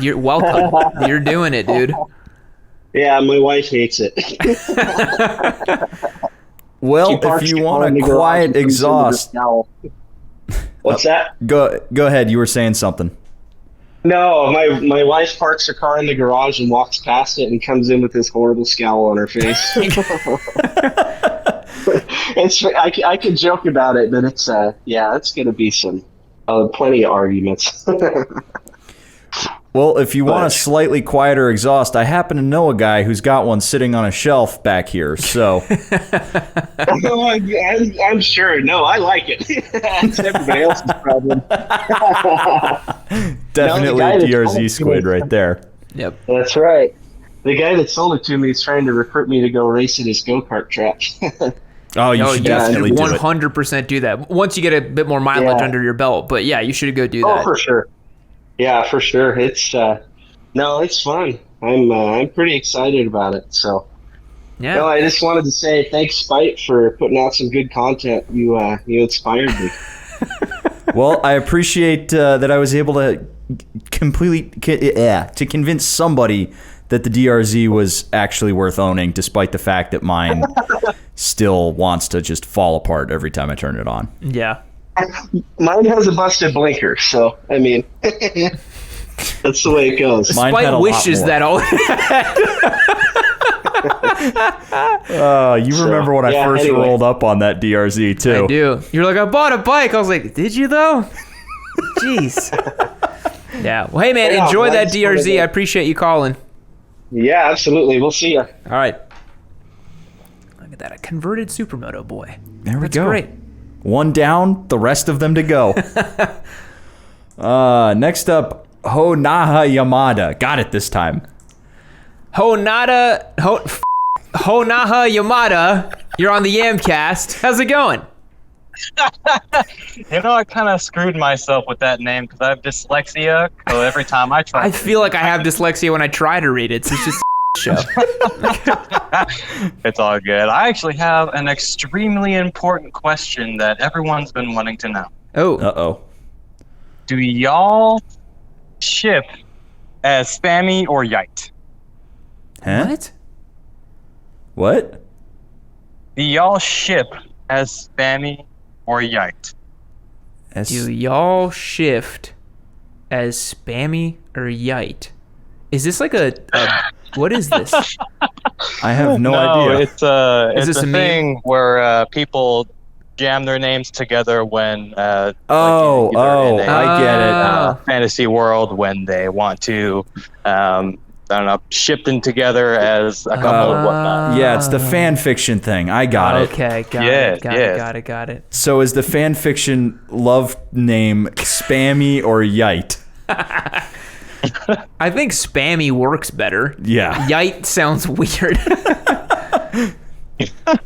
You're welcome. You're doing it, dude. Yeah, my wife hates it. Well, if you want a quiet exhaust, what's that? Go ahead. You were saying something. No, my wife parks her car in the garage and walks past it and comes in with this horrible scowl on her face. I can joke about it, but it's going to be some plenty of arguments. Well, if you want a slightly quieter exhaust, I happen to know a guy who's got one sitting on a shelf back here. So, I'm sure. No, I like it. That's everybody else's problem. Definitely DRZ squid right there. Yep. That's right. The guy that sold it to me is trying to recruit me to go race in his go-kart traps. Oh, you should definitely do it. 100% do that once you get a bit more mileage under your belt. But yeah, you should go do that. Oh, for sure. Yeah, for sure. It's no, it's fun. I'm pretty excited about it. So, yeah. No, I just wanted to say thanks, Spite, for putting out some good content. You inspired me. Well, I appreciate that I was able to to convince somebody that the DRZ was actually worth owning, despite the fact that mine still wants to just fall apart every time I turn it on. Yeah. Mine has a busted blinker, so I mean, that's the way it goes. Spite wishes that all. You remember when I first rolled up on that DRZ too? I do. You're like, I bought a bike. I was like, did you though? Jeez. Yeah. Well, hey man, enjoy that DRZ. I appreciate you calling. Yeah, absolutely. We'll see you. All right. Look at that, a converted supermoto boy. There we That's go. Great. One down, the rest of them to go. Next up, Honaha Yamada. Got it this time. Honaha Yamada. You're on the Yamcast. How's it going? I kind of screwed myself with that name because I have dyslexia. So every time I try, I feel like I have dyslexia when I try to read it. So it's just show. It's all good. I actually have an extremely important question that everyone's been wanting to know. Oh. Uh-oh. Do y'all ship as spammy or yite? Huh? What? Do y'all ship as spammy or yite? Do y'all shift as spammy or yite? Is this like a what is this? I have no idea. It's this a a thing where people jam their names together when I get it. fantasy world when they want to I don't know, ship them together as a couple of whatnot. Yeah, it's the fan fiction thing. I got it. Okay, got it. So is the fan fiction love name spammy or yite? I think spammy works better. Yeah. Yite sounds weird.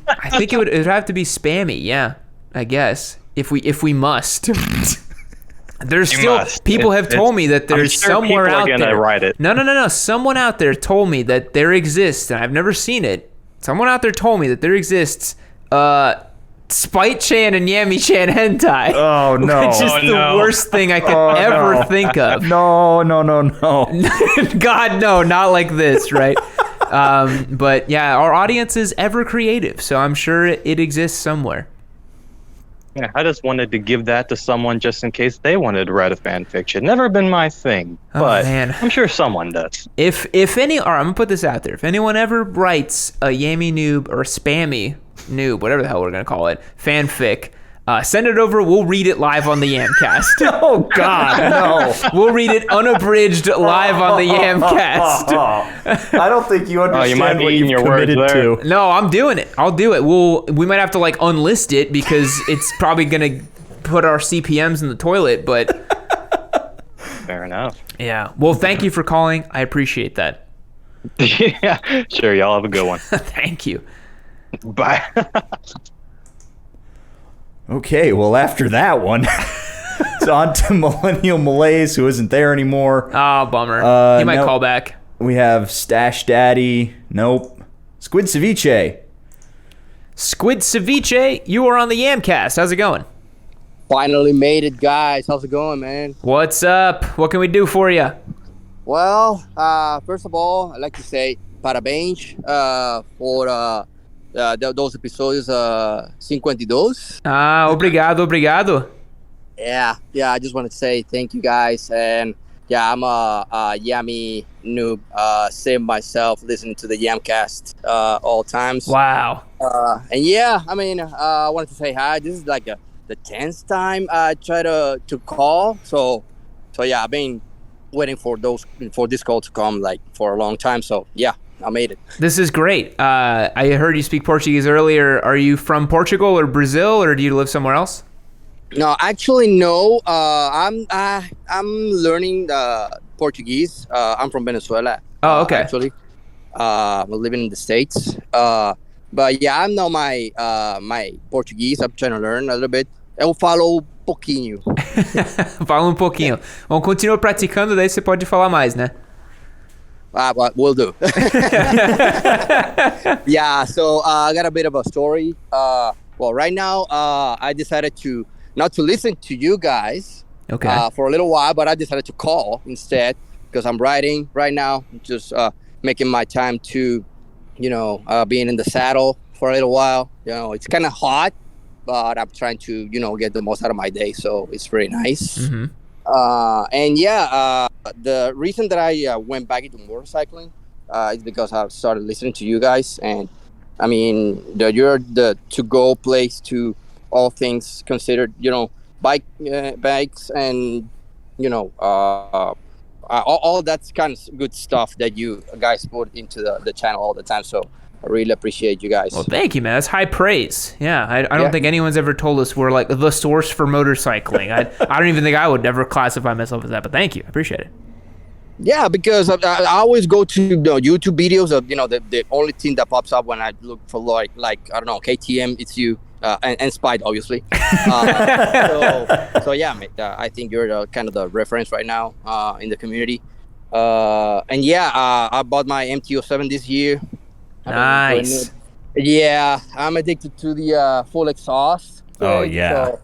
I think it would have to be spammy, yeah. I guess. If we must. There's still people have told me that there's somewhere out there. Write it. No. Someone out there told me that there exists, and I've never seen it. Someone out there told me that there exists Spite Chan and Yammie Chan hentai. Oh no. Which is the worst thing I could ever think of. No. God, no, not like this, right? But yeah, our audience is ever creative, so I'm sure it exists somewhere. Yeah, I just wanted to give that to someone just in case they wanted to write a fan fiction. Never been my thing, but man. I'm sure someone does. If any, all right, I'm gonna put this out there. If anyone ever writes a Yammie Noob or spammy Noob, whatever the hell we're gonna call it, fanfic, send it over. We'll read it live on the Yamcast. Oh God, no! We'll read it unabridged live on the Yamcast. I don't think you understand you might be what eating you've your words committed to. No, I'm doing it. I'll do it. We might have to like unlist it because it's probably gonna put our CPMs in the toilet. But Fair enough. yeah. Well, thank you for calling. I appreciate that. Yeah, sure. Y'all have a good one. Thank you. Bye. Okay, well after that one, it's on to Millennial Malaise, who isn't there anymore. Oh, bummer. He might call back. We have Stash Daddy. Nope. Squid Ceviche. Squid Ceviche, you are on the Yamcast. How's it going? Finally made it, guys. How's it going, man? What's up? What can we do for you? Well, first of all, I'd like to say parabéns for those episodes 52. Obrigado. Yeah, I just want to say thank you, guys. And yeah, I'm a Yammie noob, same myself, listening to the Yamcast all times. Wow. And yeah, I mean, I wanted to say hi. This is like the 10th time I try to call. So yeah, I've been waiting for this call to come like for a long time. So yeah, I made it. This is great. I heard you speak Portuguese earlier. Are you from Portugal or Brazil, or do you live somewhere else? No, actually, no. I'm learning Portuguese. I'm from Venezuela. Oh, okay. Actually, I'm living in the States. But yeah, I know my Portuguese. I'm trying to learn a little bit. Eu falo pouquinho. Fala pouquinho. Bom, continua praticando, daí você pode falar mais, né? But will do. Yeah, so I got a bit of a story. Well, right now, I decided not to listen to you guys for a little while, but I decided to call instead because I'm riding right now, just making my time to, being in the saddle for a little while. It's kind of hot, but I'm trying to, get the most out of my day, so it's very nice. Mm-hmm. And yeah, the reason that I went back into motorcycling is because I started listening to you guys, and I mean, you're the to-go place to all things considered, bikes and, all that's kind of good stuff that you guys put into the channel all the time. So I really appreciate you guys. Well, thank you, man. That's high praise. Yeah, I don't think anyone's ever told us we're like the source for motorcycling. I don't even think I would ever classify myself as that, but thank you. I appreciate it. Yeah, because I always go to YouTube videos of, the only thing that pops up when I look for like I don't know, KTM, it's you. And Spide, obviously. So yeah, mate, I think you're kind of the reference right now in the community. And yeah, I bought my MT-07 this year. Nice. Yeah, I'm addicted to the full exhaust. Oh yeah. So,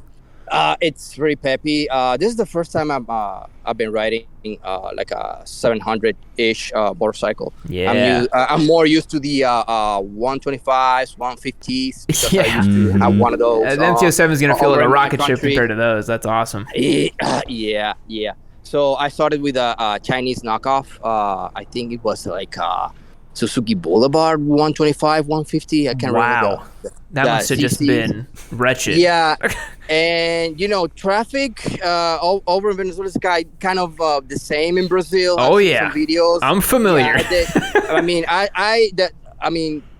it's very peppy. This is the first time I've been riding like a 700-ish motorcycle. Yeah. I'm more used to the 125s, 150s. Because I used to have one of those. The MT-07 is gonna feel like a rocket ship compared to those. That's awesome. Yeah. So I started with a Chinese knockoff. I think it was like Suzuki Boulevard 125, 150. I can't remember. That must have just been wretched. Yeah. And, traffic over in Venezuela is kind of the same in Brazil. Oh, yeah. Some videos. I'm familiar. Yeah,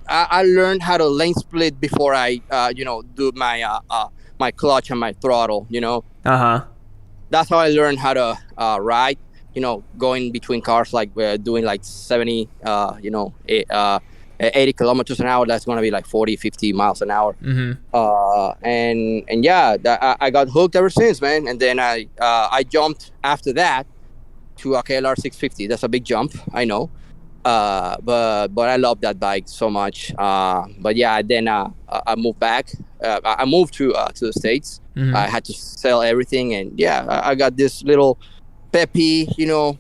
I learned how to lane split before I, do my my clutch and my throttle, Uh-huh. That's how I learned how to ride. Going between cars, like doing like 70, 80 kilometers an hour. That's going to be like 40, 50 miles an hour. Mm-hmm. And yeah, I got hooked ever since, man. And then I jumped after that to a KLR 650. That's a big jump, I know. But I love that bike so much. But yeah, then I moved back. I moved to the States. Mm-hmm. I had to sell everything. And yeah, I got this little peppy,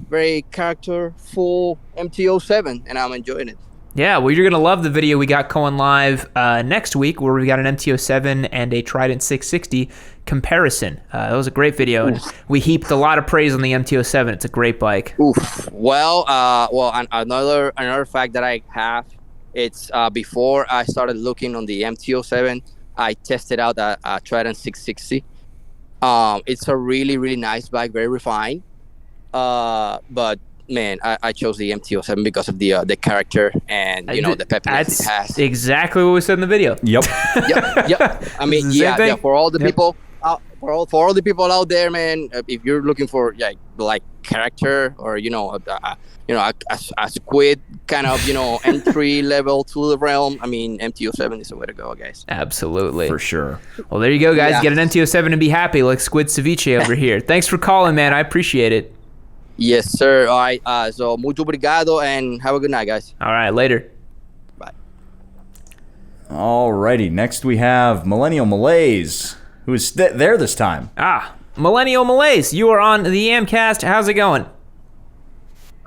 very characterful MT-07, and I'm enjoying it. Yeah, well, you're going to love the video we got going live next week where we got an MT-07 and a Trident 660 comparison. That was a great video, and we heaped a lot of praise on the MT-07. It's a great bike. Oof. Well, another fact that I have, it's before I started looking on the MT-07, I tested out a Trident 660. It's a really, really nice bike, very refined. But man, I chose the MT-07 because of the character and the peppiness it has. That's exactly what we said in the video. Yep. Yep. I mean, yeah, for all the people for all the people out there, man, if you're looking for like character or a squid kind of entry level to the realm, I mean, MT-07 is the way to go, guys. Absolutely, for sure. Well, there you go, guys. Get an MT-07 and be happy, like Squid Ceviche over here. Thanks for calling, man. I appreciate it. Yes, sir. All right. So muito obrigado and have a good night, guys. All right, later. Bye. Alrighty. Next we have Millennial Malaise, who is there this time. Millennial Malaise, you are on the Yamcast. How's it going?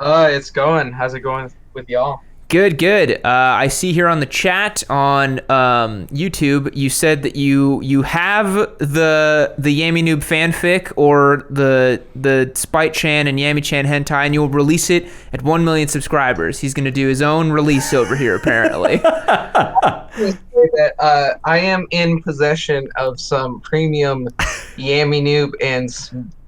It's going. How's it going with y'all? Good. I see here on the chat on YouTube, you said that you have the Yammie Noob fanfic or the Spite Chan and Yammie Chan hentai, and you'll release it at 1 million subscribers. He's gonna do his own release over here, apparently. I am in possession of some premium Yammie Noob and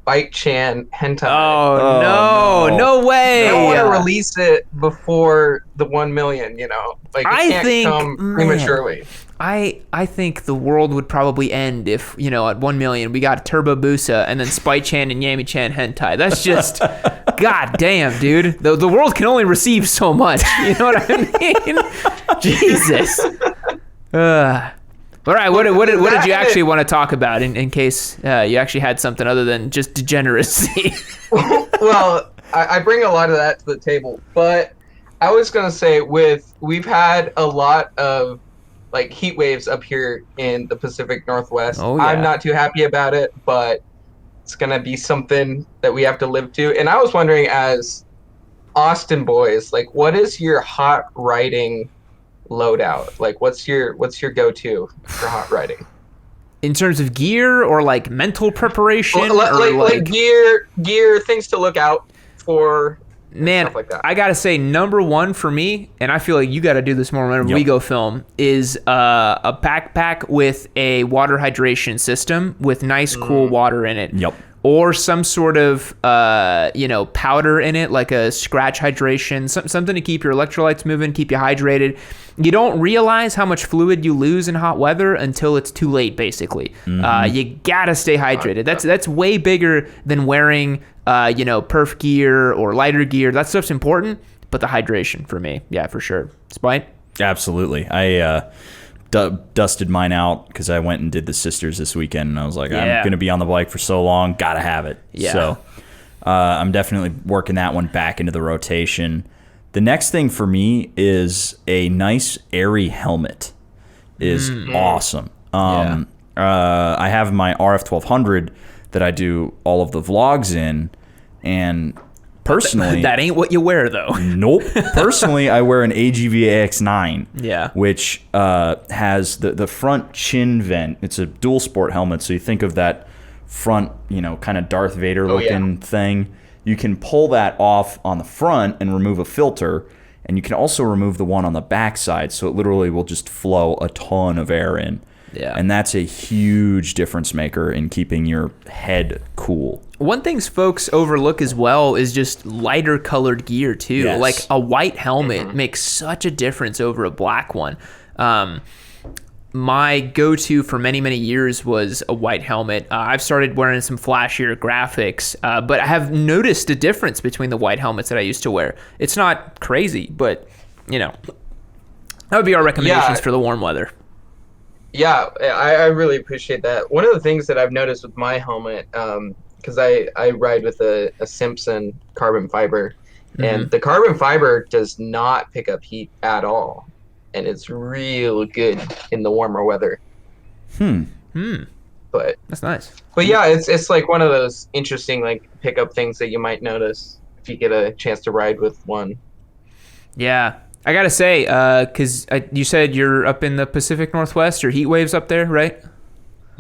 Bike Chan hentai. Oh, no way! I don't want to release it before the 1 million. Like it can't come prematurely. I think the world would probably end if, at 1 million we got Turbo Busa and then Spite Chan and Yammie Chan hentai. That's just, god damn, dude. The world can only receive so much. You know what I mean? Jesus. All right, what did you actually want to talk about in case you actually had something other than just degeneracy? Well, I bring a lot of that to the table, but I was going to say we've had a lot of like heat waves up here in the Pacific Northwest. Oh, yeah. I'm not too happy about it, but it's going to be something that we have to live to. And I was wondering, as Austin boys, like, what is your hot riding loadout? Like, what's your go-to for hot riding? In terms of gear or like mental preparation? Like gear, things to look out for. Man, stuff like that. I gotta say, number one for me, and I feel like you gotta do this more whenever we go film, is a backpack with a water hydration system with nice, cool water in it. Yep. Or some sort of, powder in it, like a scratch hydration, something to keep your electrolytes moving, keep you hydrated. You don't realize how much fluid you lose in hot weather until it's too late, basically. You gotta stay hydrated. That's way bigger than wearing, perf gear or lighter gear. That stuff's important, but the hydration for me, yeah, for sure. Spite? Absolutely. I dusted mine out because I went and did the Sisters this weekend, and I was like, I'm going to be on the bike for so long, gotta have it. Yeah. So I'm definitely working that one back into the rotation. The next thing for me is a nice airy helmet. Is awesome. I have my RF1200 that I do all of the vlogs in, and personally, that ain't what you wear though. Nope. Personally, I wear an AGV AX9. Yeah. Which has the front chin vent. It's a dual sport helmet, so you think of that front, kind of Darth Vader looking thing. You can pull that off on the front and remove a filter, and you can also remove the one on the back side, so it literally will just flow a ton of air in. Yeah. And that's a huge difference maker in keeping your head cool. One thing folks overlook as well is just lighter colored gear too. Yes. Like a white helmet makes such a difference over a black one. My go-to for many, many years was a white helmet. I've started wearing some flashier graphics, but I have noticed a difference between the white helmets that I used to wear. It's not crazy, but, that would be our recommendations for the warm weather. Yeah, I really appreciate that. One of the things that I've noticed with my helmet, because I ride with a Simpson carbon fiber, and the carbon fiber does not pick up heat at all. And it's real good in the warmer weather. But that's nice. But yeah, it's like one of those interesting like pickup things that you might notice if you get a chance to ride with one. Yeah, I gotta say, because you said you're up in the Pacific Northwest, or heat waves up there, right?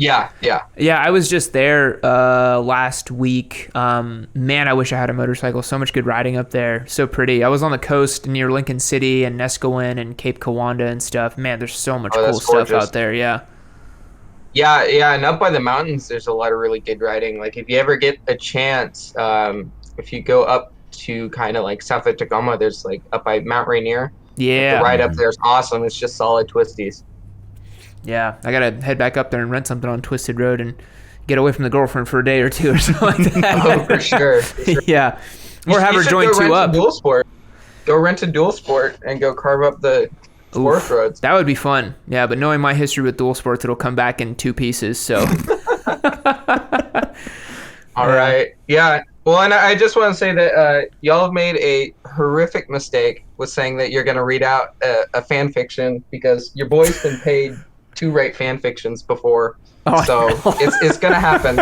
Yeah. I was just there last week. Man, I wish I had a motorcycle. So much good riding up there. So pretty. I was on the coast near Lincoln City and Neskowin and Cape Kiwanda and stuff. Man, there's so much cool stuff out there. Yeah, and up by the mountains, there's a lot of really good riding. Like if you ever get a chance, if you go up to kind of like south of Tacoma, there's like up by Mount Rainier. Yeah. Like, the ride up there is awesome. It's just solid twisties. Yeah, I gotta head back up there and rent something on Twisted Road and get away from the girlfriend for a day or two or something like that. Oh, for sure. Yeah, or have her join two up. Go rent a dual sport and go carve up the sports roads. That would be fun. Yeah, but knowing my history with dual sports, it'll come back in two pieces. So. All right. Yeah. Well, and I just want to say that y'all have made a horrific mistake with saying that you're going to read out a fan fiction, because your boy's been paid to write fan fictions before. So it's going to happen.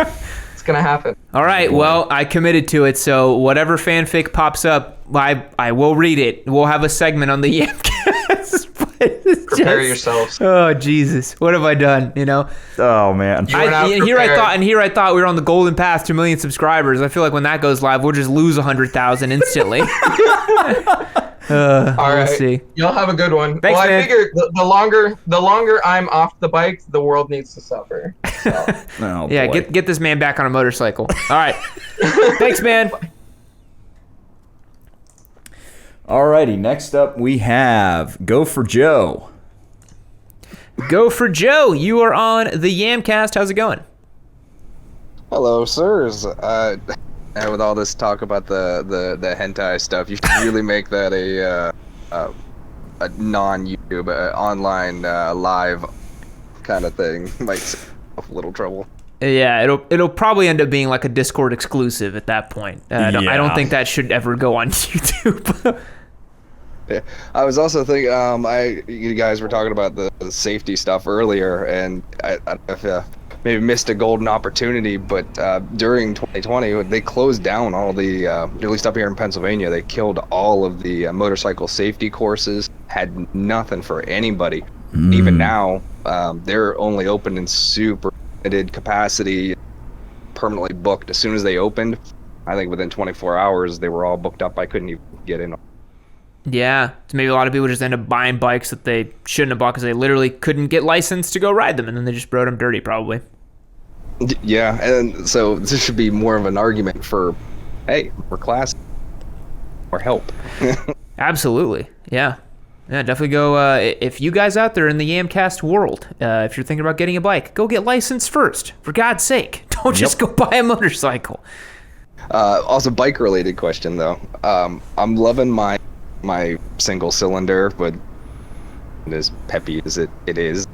It's going to happen. All right. Well, I committed to it. So whatever fanfic pops up, I will read it. We'll have a segment on the Yamcast. Prepare yourselves. Oh, Jesus. What have I done? Oh, man. Here I thought we were on the golden path to 1 million subscribers. I feel like when that goes live, we'll just lose 100,000 instantly. All right. We'll see. Y'all have a good one. Thanks, well, man. I figure the longer I'm off the bike, the world needs to suffer. So. Oh, Yeah, boy. get this man back on a motorcycle. All right. Thanks, man. Alrighty, next up we have Go for Joe. Go for Joe. You are on the Yamcast. How's it going? Hello, sirs. And with all this talk about the hentai stuff, you should really make that a non-YouTube, online live kind of thing. Might save a little trouble. Yeah, it'll probably end up being like a Discord exclusive at that point. I don't think that should ever go on YouTube. Yeah. I was also thinking, you guys were talking about the safety stuff earlier, and I maybe missed a golden opportunity, but during 2020, they closed down all the, at least up here in Pennsylvania, they killed all of the motorcycle safety courses, had nothing for anybody. Even now, they're only open in super limited capacity, permanently booked. As soon as they opened, I think within 24 hours, they were all booked up. I couldn't even get in. Yeah, so maybe a lot of people just end up buying bikes that they shouldn't have bought because they literally couldn't get licensed to go ride them, and then they just rode them dirty, probably. Yeah, and so this should be more of an argument for, hey, more class, more help. Absolutely, yeah. Yeah, definitely go, if you guys out there in the Yamcast world, if you're thinking about getting a bike, go get licensed first, for God's sake. Don't just go buy a motorcycle. Also, bike-related question, though. I'm loving my single cylinder, but as peppy as it is,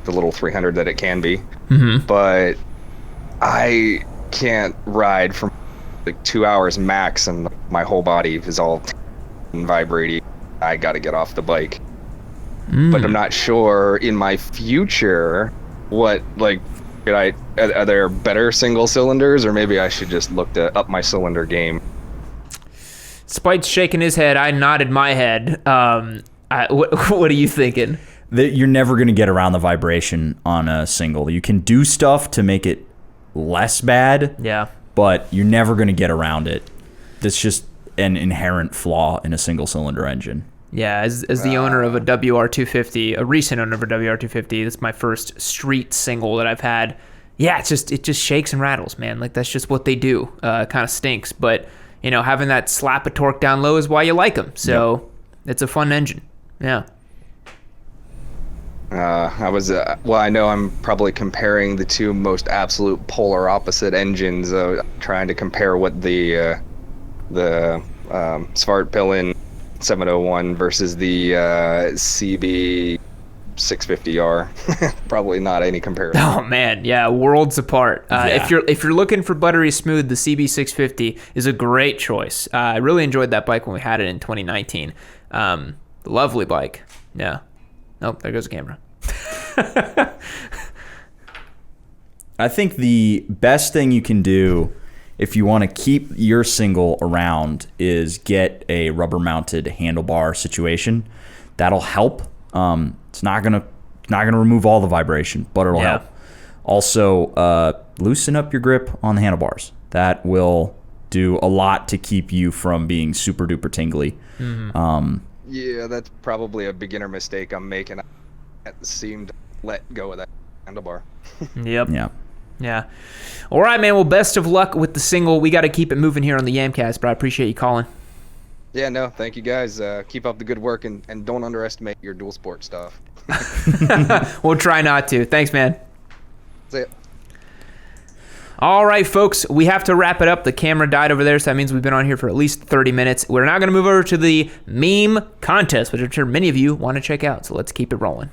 the little 300 that it can be. But I can't ride for like 2 hours max, and my whole body is all vibrating. I got to get off the bike. But I'm not sure in my future what, like, are there better single cylinders, or maybe I should just look to up my cylinder game. Spite's shaking his head. I nodded my head. What are you thinking? You're never going to get around the vibration on a single. You can do stuff to make it less bad, but you're never going to get around it. That's just an inherent flaw in a single cylinder engine. Yeah, as the owner of a WR250, a recent owner of a WR250, that's my first street single that I've had. Yeah, it just shakes and rattles, man. Like, that's just what they do. It kind of stinks, but you know, having that slap of torque down low is why you like them. So it's a fun engine. Yeah. I know I'm probably comparing the two most absolute polar opposite engines. Trying to compare what the Svartpillen 701 versus the CB 650R. Probably not any comparison. Oh man, yeah, worlds apart. If you're looking for buttery smooth, the CB 650 is a great choice. I really enjoyed that bike when we had it in 2019. Lovely bike. Yeah. Oh, there goes the camera. I think the best thing you can do if you want to keep your single around is get a rubber mounted handlebar situation. That'll help. It's not gonna remove all the vibration, but it'll help. Also, loosen up your grip on the handlebars. That will do a lot to keep you from being super duper tingly. Yeah, that's probably a beginner mistake I'm making. I seem to let go of that handlebar. Yep. Yeah. All right, man. Well, best of luck with the single. We got to keep it moving here on the Yamcast, but I appreciate you calling. Yeah, no, thank you guys. Keep up the good work, and don't underestimate your dual sport stuff. We'll try not to. Thanks, man. See ya. All right, folks, we have to wrap it up. The camera died over there, so that means we've been on here for at least 30 minutes. We're now going to move over to the meme contest, which I'm sure many of you want to check out, so let's keep it rolling.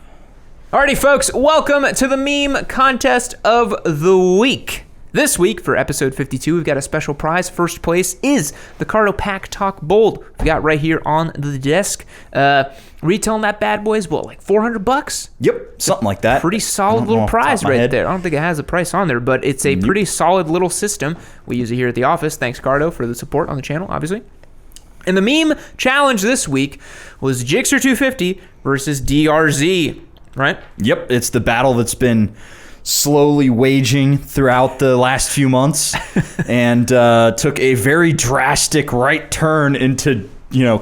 Alrighty, folks, welcome to the meme contest of the week. This week, for episode 52, we've got a special prize. First place is the Cardo Pack Talk Bold. We've got right here on the desk. Retailing that bad boy is what, like $400? Yep, something like that. Pretty solid little prize right there. I don't think it has a price on there, but it's a pretty solid little system. We use it here at the office. Thanks, Cardo, for the support on the channel, obviously. And the meme challenge this week was Gixxer 250 versus DRZ, right? Yep, it's the battle that's been slowly waging throughout the last few months and took a very drastic right turn into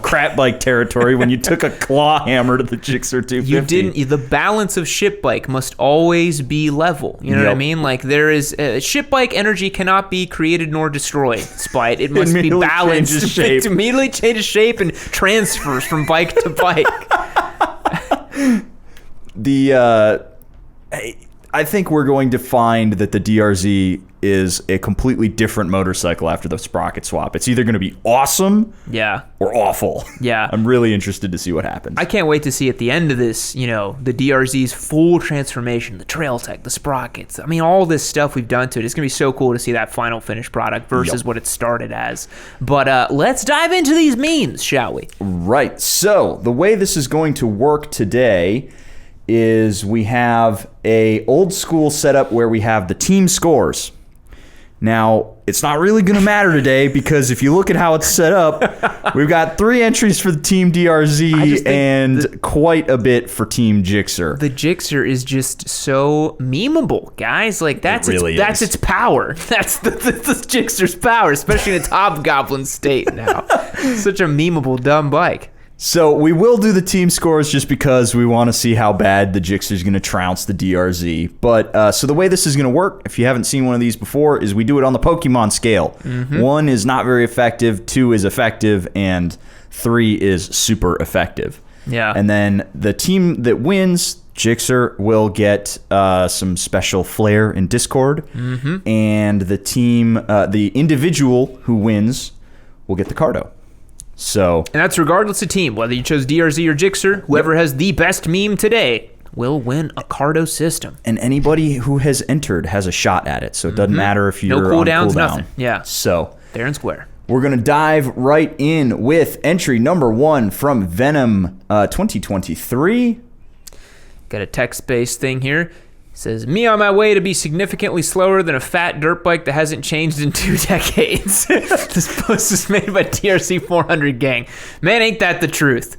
crap bike territory when you took a claw hammer to the Gixxer 250. You didn't. The balance of ship bike must always be level. You know what I mean? Like there is ship bike energy cannot be created nor destroyed. Despite it must be balanced. It immediately changes shape and transfers from bike to bike. I think we're going to find that the DRZ is a completely different motorcycle after the sprocket swap. It's either going to be awesome or awful. Yeah. I'm really interested to see what happens. I can't wait to see at the end of this, the DRZ's full transformation, the trail tech, the sprockets. I mean, all this stuff we've done to it. It's going to be so cool to see that final finished product versus what it started as. But let's dive into these memes, shall we? Right. So the way this is going to work today is we have a old school setup where we have the team scores. Now, it's not really going to matter today because if you look at how it's set up, we've got 3 entries for the Team DRZ and quite a bit for Team Gixxer. The Gixxer is just so memeable, guys. Like that's that's its power. That's the Gixxer's power, especially in its hobgoblin state now. Such a memeable dumb bike. So we will do the team scores just because we want to see how bad the Gixxer is going to trounce the DRZ. But so the way this is going to work, if you haven't seen one of these before, is we do it on the Pokemon scale. 1 is not very effective, 2 is effective, and 3 is super effective. Yeah. And then the team that wins, Gixxer, will get some special flair in Discord. And the team, the individual who wins will get the Cardo. So, and that's regardless of team, whether you chose DRZ or Gixxer, whoever has the best meme today will win a Cardo system. And anybody who has entered has a shot at it, so it doesn't matter if you're on cooldown. Nothing. Yeah. So, fair and square. We're going to dive right in with entry number 1 from Venom 2023. Got a text-based thing here. Says, me on my way to be significantly slower than a fat dirt bike that hasn't changed in 2 decades. This post is made by TRC 400 gang. Man, ain't that the truth.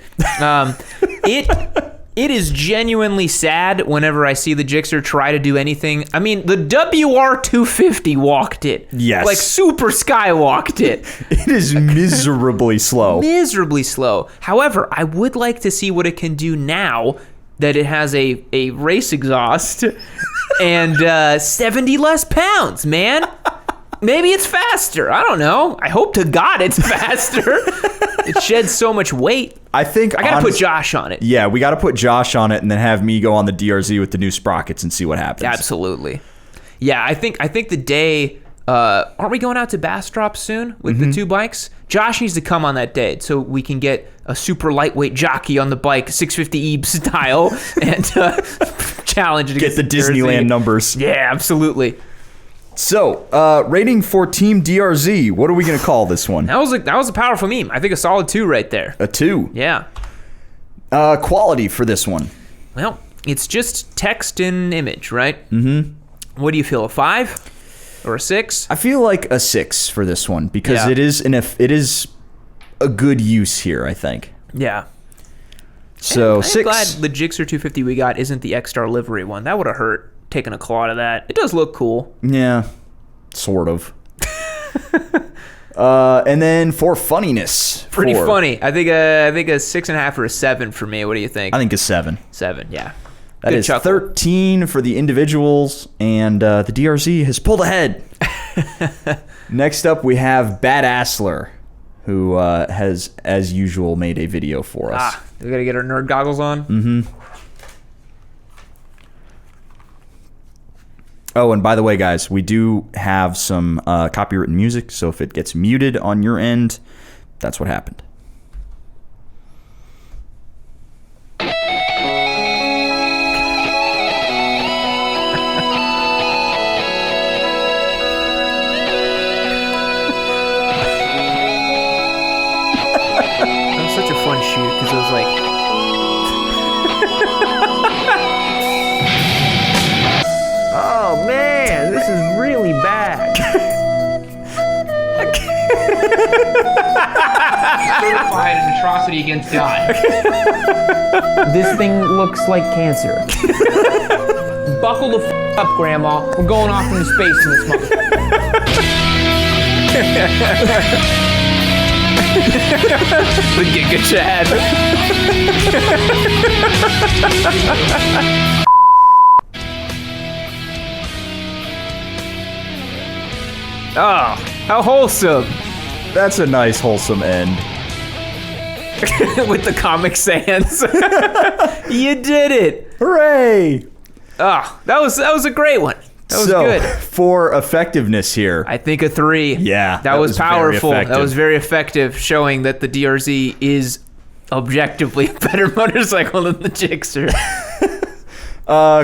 It is genuinely sad whenever I see the Gixxer try to do anything. I mean, the WR250 walked it. Yes. Like Super Skywalked it. It is miserably slow. Miserably slow. However, I would like to see what it can do now that it has a race exhaust and 70 less pounds, man. Maybe it's faster. I don't know. I hope to God it's faster. It sheds so much weight. I gotta put Josh on it. Yeah, we gotta put Josh on it and then have me go on the DRZ with the new sprockets and see what happens. Absolutely. Yeah, I think the day. Aren't we going out to Bastrop soon with the 2 bikes? Josh needs to come on that day so we can get a super lightweight jockey on the bike, 650E style, and challenge it. Get the Disneyland numbers. Yeah, absolutely. So, rating for Team DRZ. What are we going to call this one? That was a powerful meme. I think a solid 2 right there. A 2? Yeah. Quality for this one? Well, it's just text and image, right? What do you feel, a 5? Or a 6? I feel like a 6 for this one because it is a good use here, I think. Yeah. So I'm 6. glad the Gixxer 250 we got isn't the X-Star livery one. That would have hurt taking a claw to that. It does look cool. Yeah, sort of. And then for funniness, pretty funny. I think a 6.5 or a 7 for me. What do you think? I think a 7. 7, yeah. That is chuckle. 13 for the individuals, and the DRZ has pulled ahead. Next up, we have Badassler, who has, as usual, made a video for us. We gotta get our nerd goggles on. Oh, and by the way, guys, we do have some copywritten music, so if it gets muted on your end, that's what happened. Such a fun shoot because it was like oh man, this is really bad. Certified an atrocity against God. This thing looks like cancer. Buckle the up, Grandma. We're going off into space in this mother. The Giga Chad. Oh, how wholesome. That's a nice wholesome end. With the Comic Sans. You did it. Hooray! Oh, that was a great one. That was good. For effectiveness here, I think a 3. Yeah, that was powerful. very That was very effective, showing that the DRZ is objectively a better motorcycle than the Gixxer.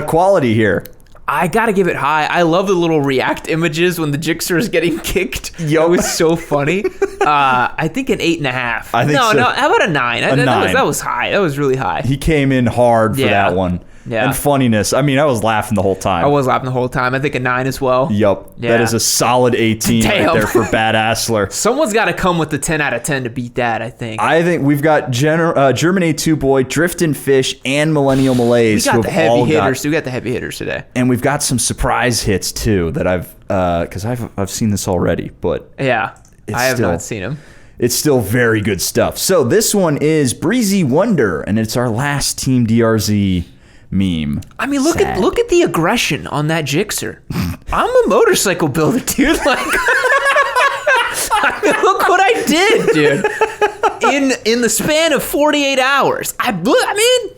Quality here. I gotta give it high. I love the little react images when the Gixxer is getting kicked. It was so funny. I think an 8.5. I think so. No. How about a 9? That was high. That was really high. He came in hard for that one. Yeah. And funniness. I mean, I was laughing the whole time. I was laughing the whole time. I think a 9 as well. Yup. Yeah. That is a solid 18 right there for Bad Assler. Someone's got to come with the 10 out of 10 to beat that, I think. I think we've got German A2 Boy, Driftin' Fish, and Millennial Malaise. We got the heavy hitters. We got the heavy hitters today. And we've got some surprise hits, too, that because I've seen this already, but... Yeah, I have not seen them. It's still very good stuff. So this one is Breezy Wonder, and it's our last Team DRZ meme. I mean, look at the aggression on that Gixxer. I'm a motorcycle builder, dude. Like, I mean, look what I did, dude. In the span of 48 hours. I mean,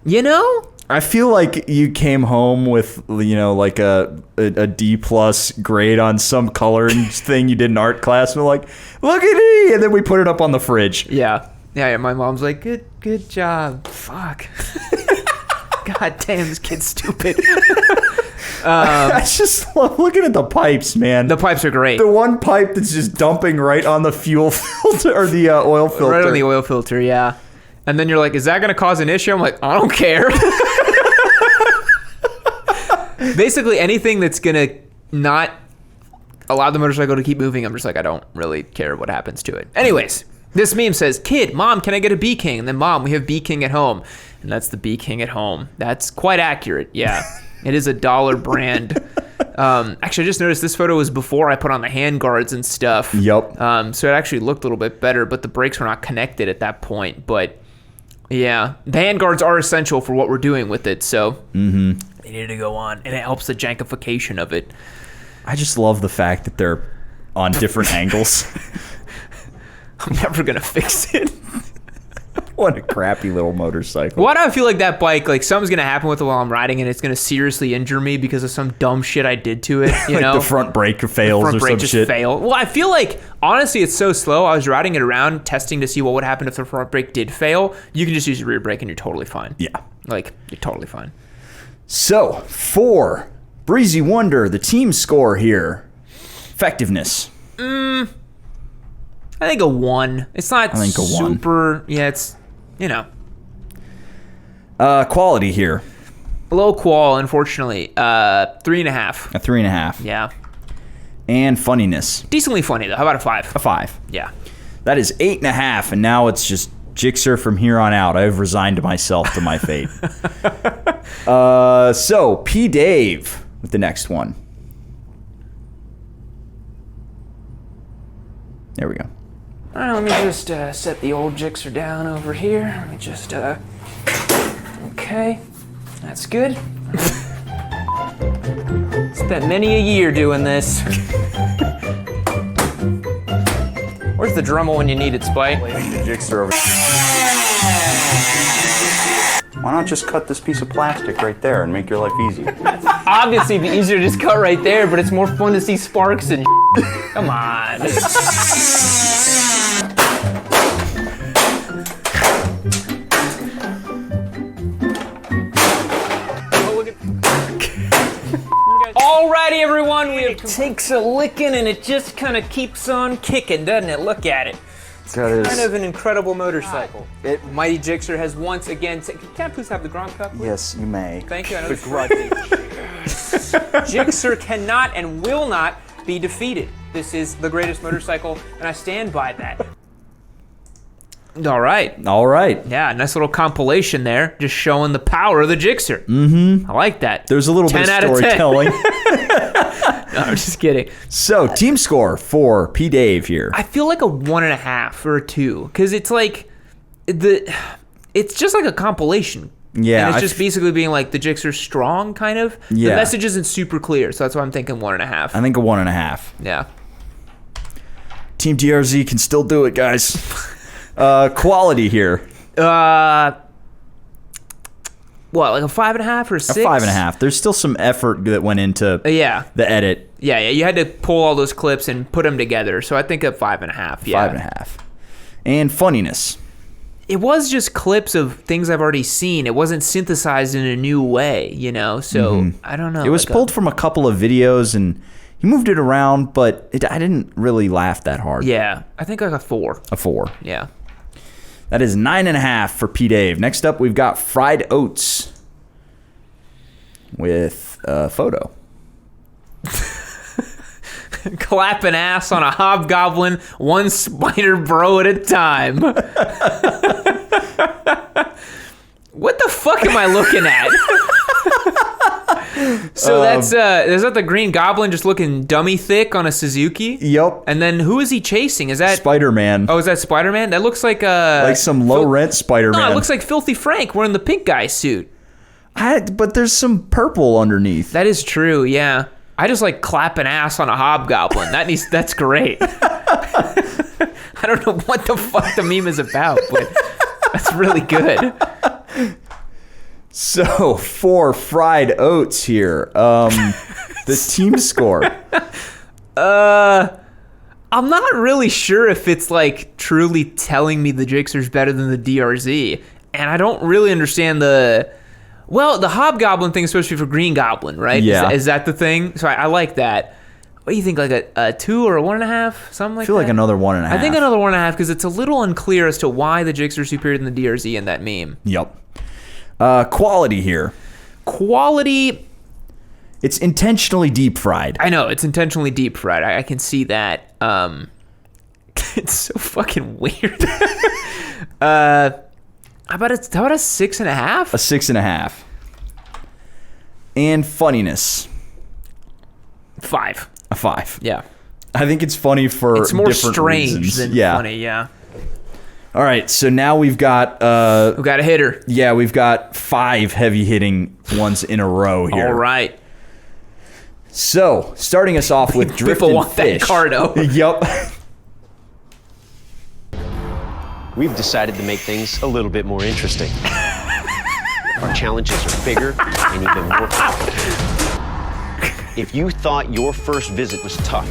you know? I feel like you came home with, like a D+ grade on some coloring thing you did in art class, and we're like, look at me, and then we put it up on the fridge. Yeah. My mom's like, good job. Fuck. God damn, this kid's stupid. I just love looking at the pipes, man. The pipes are great. The one pipe that's just dumping right on the fuel filter, or the oil filter. Right on the oil filter, yeah. And then you're like, is that going to cause an issue? I'm like, I don't care. Basically, anything that's going to not allow the motorcycle to keep moving, I'm just like, I don't really care what happens to it. Anyways, this meme says, kid, mom, can I get a B King? And then, mom, we have B King at home. And that's the B King at home. That's quite accurate, yeah. It is a dollar brand. Actually, I just noticed this photo was before I put on the hand guards and stuff. Yep. So it actually looked a little bit better, but the brakes were not connected at that point. But yeah, the hand guards are essential for what we're doing with it, so they needed to go on, and it helps the jankification of it. I just love the fact that they're on different angles. I'm never gonna fix it. What a crappy little motorcycle. Why do I feel like that bike, like something's gonna happen with it while I'm riding, and it's gonna seriously injure me because of some dumb shit I did to it? You like know, the front brake fails the front or brake some just shit. Fail. Well, I feel like honestly, it's so slow. I was riding it around, testing to see what would happen if the front brake did fail. You can just use your rear brake, and you're totally fine. Yeah, like you're totally fine. So for Breezy Wonder, the team score here, effectiveness. I think a 1. It's not super. Yeah, it's quality here. Low qual, unfortunately. 3.5. A 3.5. Yeah. And funniness. Decently funny though. How about a 5? A 5. Yeah. That is 8.5, and now it's just Gixxer from here on out. I've resigned myself to my fate. So P. Dave with the next one. There we go. All right, let me just set the old Gixxer down over here. Let me just, okay, that's good. Spent many a year doing this. Where's the Dremel when you need it, Spike? The Gixxer over. Why not just cut this piece of plastic right there and make your life easy? Obviously, it'd be easier to just cut right there, but it's more fun to see sparks and come on. Alrighty, everyone, it takes a licking and it just kind of keeps on kicking, doesn't it? Look at it. It's kind of an incredible motorcycle. Mighty Gixxer has once again can I please have the Grand Cup? Please? Yes, you may. Thank you. I know begrudging. Gixxer cannot and will not be defeated. This is the greatest motorcycle, and I stand by that. All right. Yeah, nice little compilation there, just showing the power of the Gixxer. I like that. There's a little bit of storytelling. No, I'm just kidding. So, team score for P. Dave here. I feel like a 1.5 or a 2 because it's like it's just like a compilation. Yeah, and it's just basically being like the Gixxer's strong, kind of. Yeah. The message isn't super clear, so that's why I'm thinking 1.5. I think a 1.5. Yeah. Team DRZ can still do it, guys. Quality here. What, like a 5.5 or 6? A 5.5. There's still some effort that went into the edit. Yeah, you had to pull all those clips and put them together, so I think a 5.5. Yeah. 5.5. And funniness. It was just clips of things I've already seen. It wasn't synthesized in a new way, you know? So, I don't know. It was pulled from a couple of videos, and he moved it around, but I didn't really laugh that hard. Yeah, I think like a 4. A 4. Yeah. That is 9.5 for P. Dave. Next up, we've got Fried Oats with a photo. Clapping ass on a hobgoblin, one spider bro at a time. What the fuck am I looking at? So is that the Green Goblin just looking dummy thick on a Suzuki? Yep. And then who is he chasing? Is that Spider-Man? Oh, is that Spider-Man? That looks like some low-rent Spider-Man. No, it looks like Filthy Frank wearing the pink guy suit. But there's some purple underneath. That is true, yeah. I just like clapping ass on a hobgoblin. That's great. I don't know what the fuck the meme is about, but that's really good. So, for Fried Oats here, the team score. I'm not really sure if it's like truly telling me the Gixxer's better than the DRZ, and I don't really understand the Hobgoblin thing is supposed to be for Green Goblin, right? Yeah. Is that the thing? So I like that. What do you think, like a 2 or a 1.5? Something like that? I feel like another 1.5. I think another 1.5 because it's a little unclear as to why the Gixxer's superior than the DRZ in that meme. Yep. Quality here. Quality. It's intentionally deep fried. I know, it's intentionally deep fried. I can see that. It's so fucking weird. How about a 6.5? A 6.5. And funniness. 5. A 5. Yeah. I think it's funny for it's more different strange reasons. than funny, yeah. All right, so now we've got we've got a hitter. Yeah, we've got 5 heavy hitting ones in a row here. All right. So, starting us off with Driftin' want Fish. that Cardo. Yep. We've decided to make things a little bit more interesting. Our challenges are bigger and even more complicated. If you thought your first visit was tough,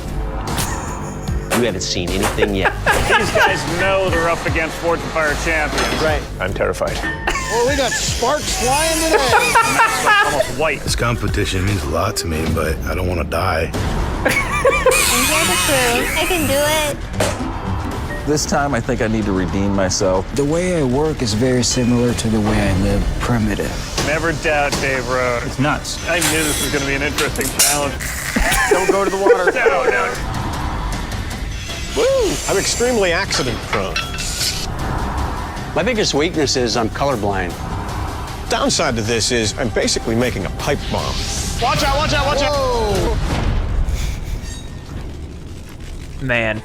you haven't seen anything yet. These guys know they're up against Forge and Fire champions. Right. I'm terrified. Well, we got sparks flying today. Almost white. This competition means a lot to me, but I don't want to die. I'm here to prove I can do it. This time, I think I need to redeem myself. The way I work is very similar to the way I live, primitive. Never doubt Dave Road. It's nuts. I knew this was going to be an interesting challenge. Don't go to the water. No. Woo! I'm extremely accident prone. My biggest weakness is I'm colorblind. Downside to this is I'm basically making a pipe bomb. Watch out, watch out, watch out! Man.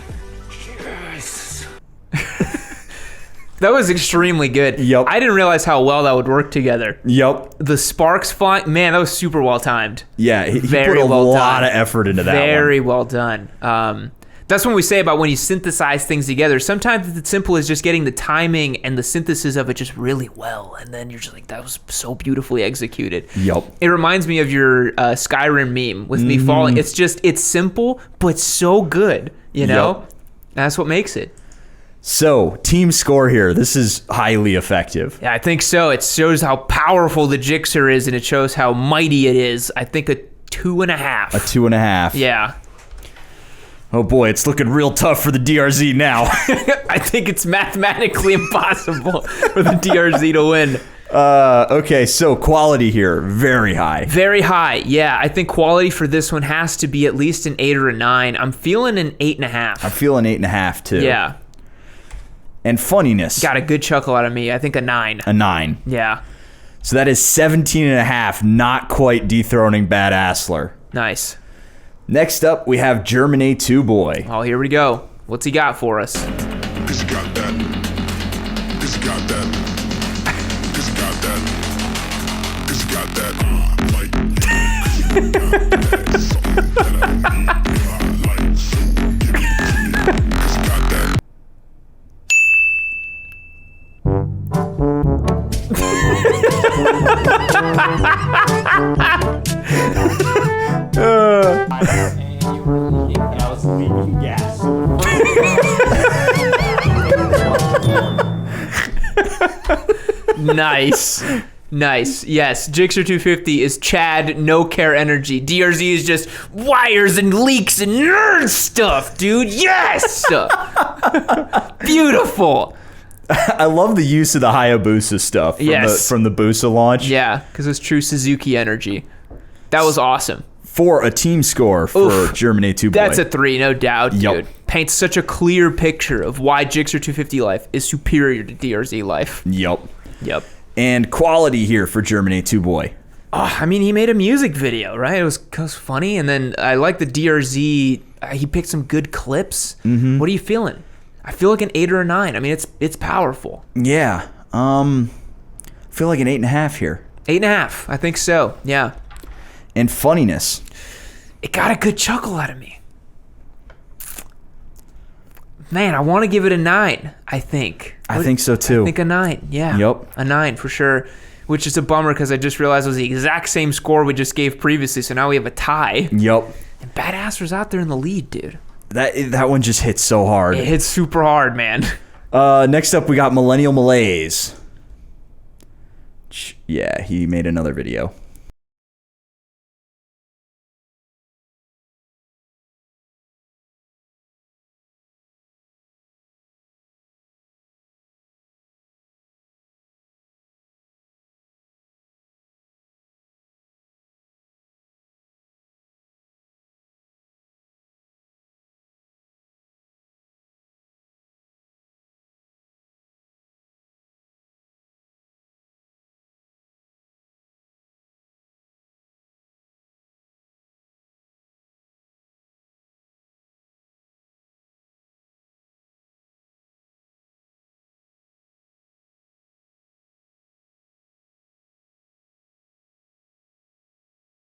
That was extremely good. Yep. I didn't realize how well that would work together. Yep. The sparks flying, man, that was super well timed. Yeah, he Very put a well lot done. of effort into that Very one. well done. That's when we say about when you synthesize things together. Sometimes it's simple as just getting the timing and the synthesis of it just really well, and then you're just like, that was so beautifully executed. Yep. It reminds me of your Skyrim meme with me falling. It's simple, but so good, you know? Yep. That's what makes it. So, team score here. This is highly effective. Yeah, I think so. It shows how powerful the Gixxer is, and it shows how mighty it is. I think a 2.5. A 2.5. Yeah. Oh boy, it's looking real tough for the DRZ now. I think it's mathematically impossible for the DRZ to win. Okay, so quality here, very high. Very high, yeah. I think quality for this one has to be at least an 8 or a 9. I'm feeling an 8.5. I'm feeling 8.5 too. Yeah. And funniness. Got a good chuckle out of me. I think a 9. A 9. Yeah. So that is 17.5, not quite dethroning Bad Assler. Nice. Next up, we have German A2 boy. Oh, here we go. What's he got for us? Cause you got that. Cause you got that. Cause you got that. Cause you got that. Like, I was leaking gas. Nice. Yes, Gixxer 250 is Chad, no care energy. DRZ is just wires and leaks and nerd stuff, dude. Yes! Beautiful. I love the use of the Hayabusa stuff from the Busa launch. Yeah, because it's true Suzuki energy. That was awesome. For a team score for German A2 boy. That's a 3, no doubt, dude. Paints such a clear picture of why Gixxer 250 life is superior to DRZ life. Yep. And quality here for German A2 boy. I mean, he made a music video, right? It was funny, and then I like the DRZ. He picked some good clips. Mm-hmm. What are you feeling? I feel like an 8 or a 9. I mean, it's powerful. Yeah. I feel like an 8.5 here. 8.5. I think so. Yeah. And funniness. It got a good chuckle out of me. Man, I want to give it a 9, I think. I think so too. I think a 9, yeah. Yep. A 9 for sure, which is a bummer because I just realized it was the exact same score we just gave previously, so now we have a tie. Yep. And Badass was out there in the lead, dude. That one just hits so hard. It hits super hard, man. Next up, we got Millennial Malaise. Yeah, he made another video.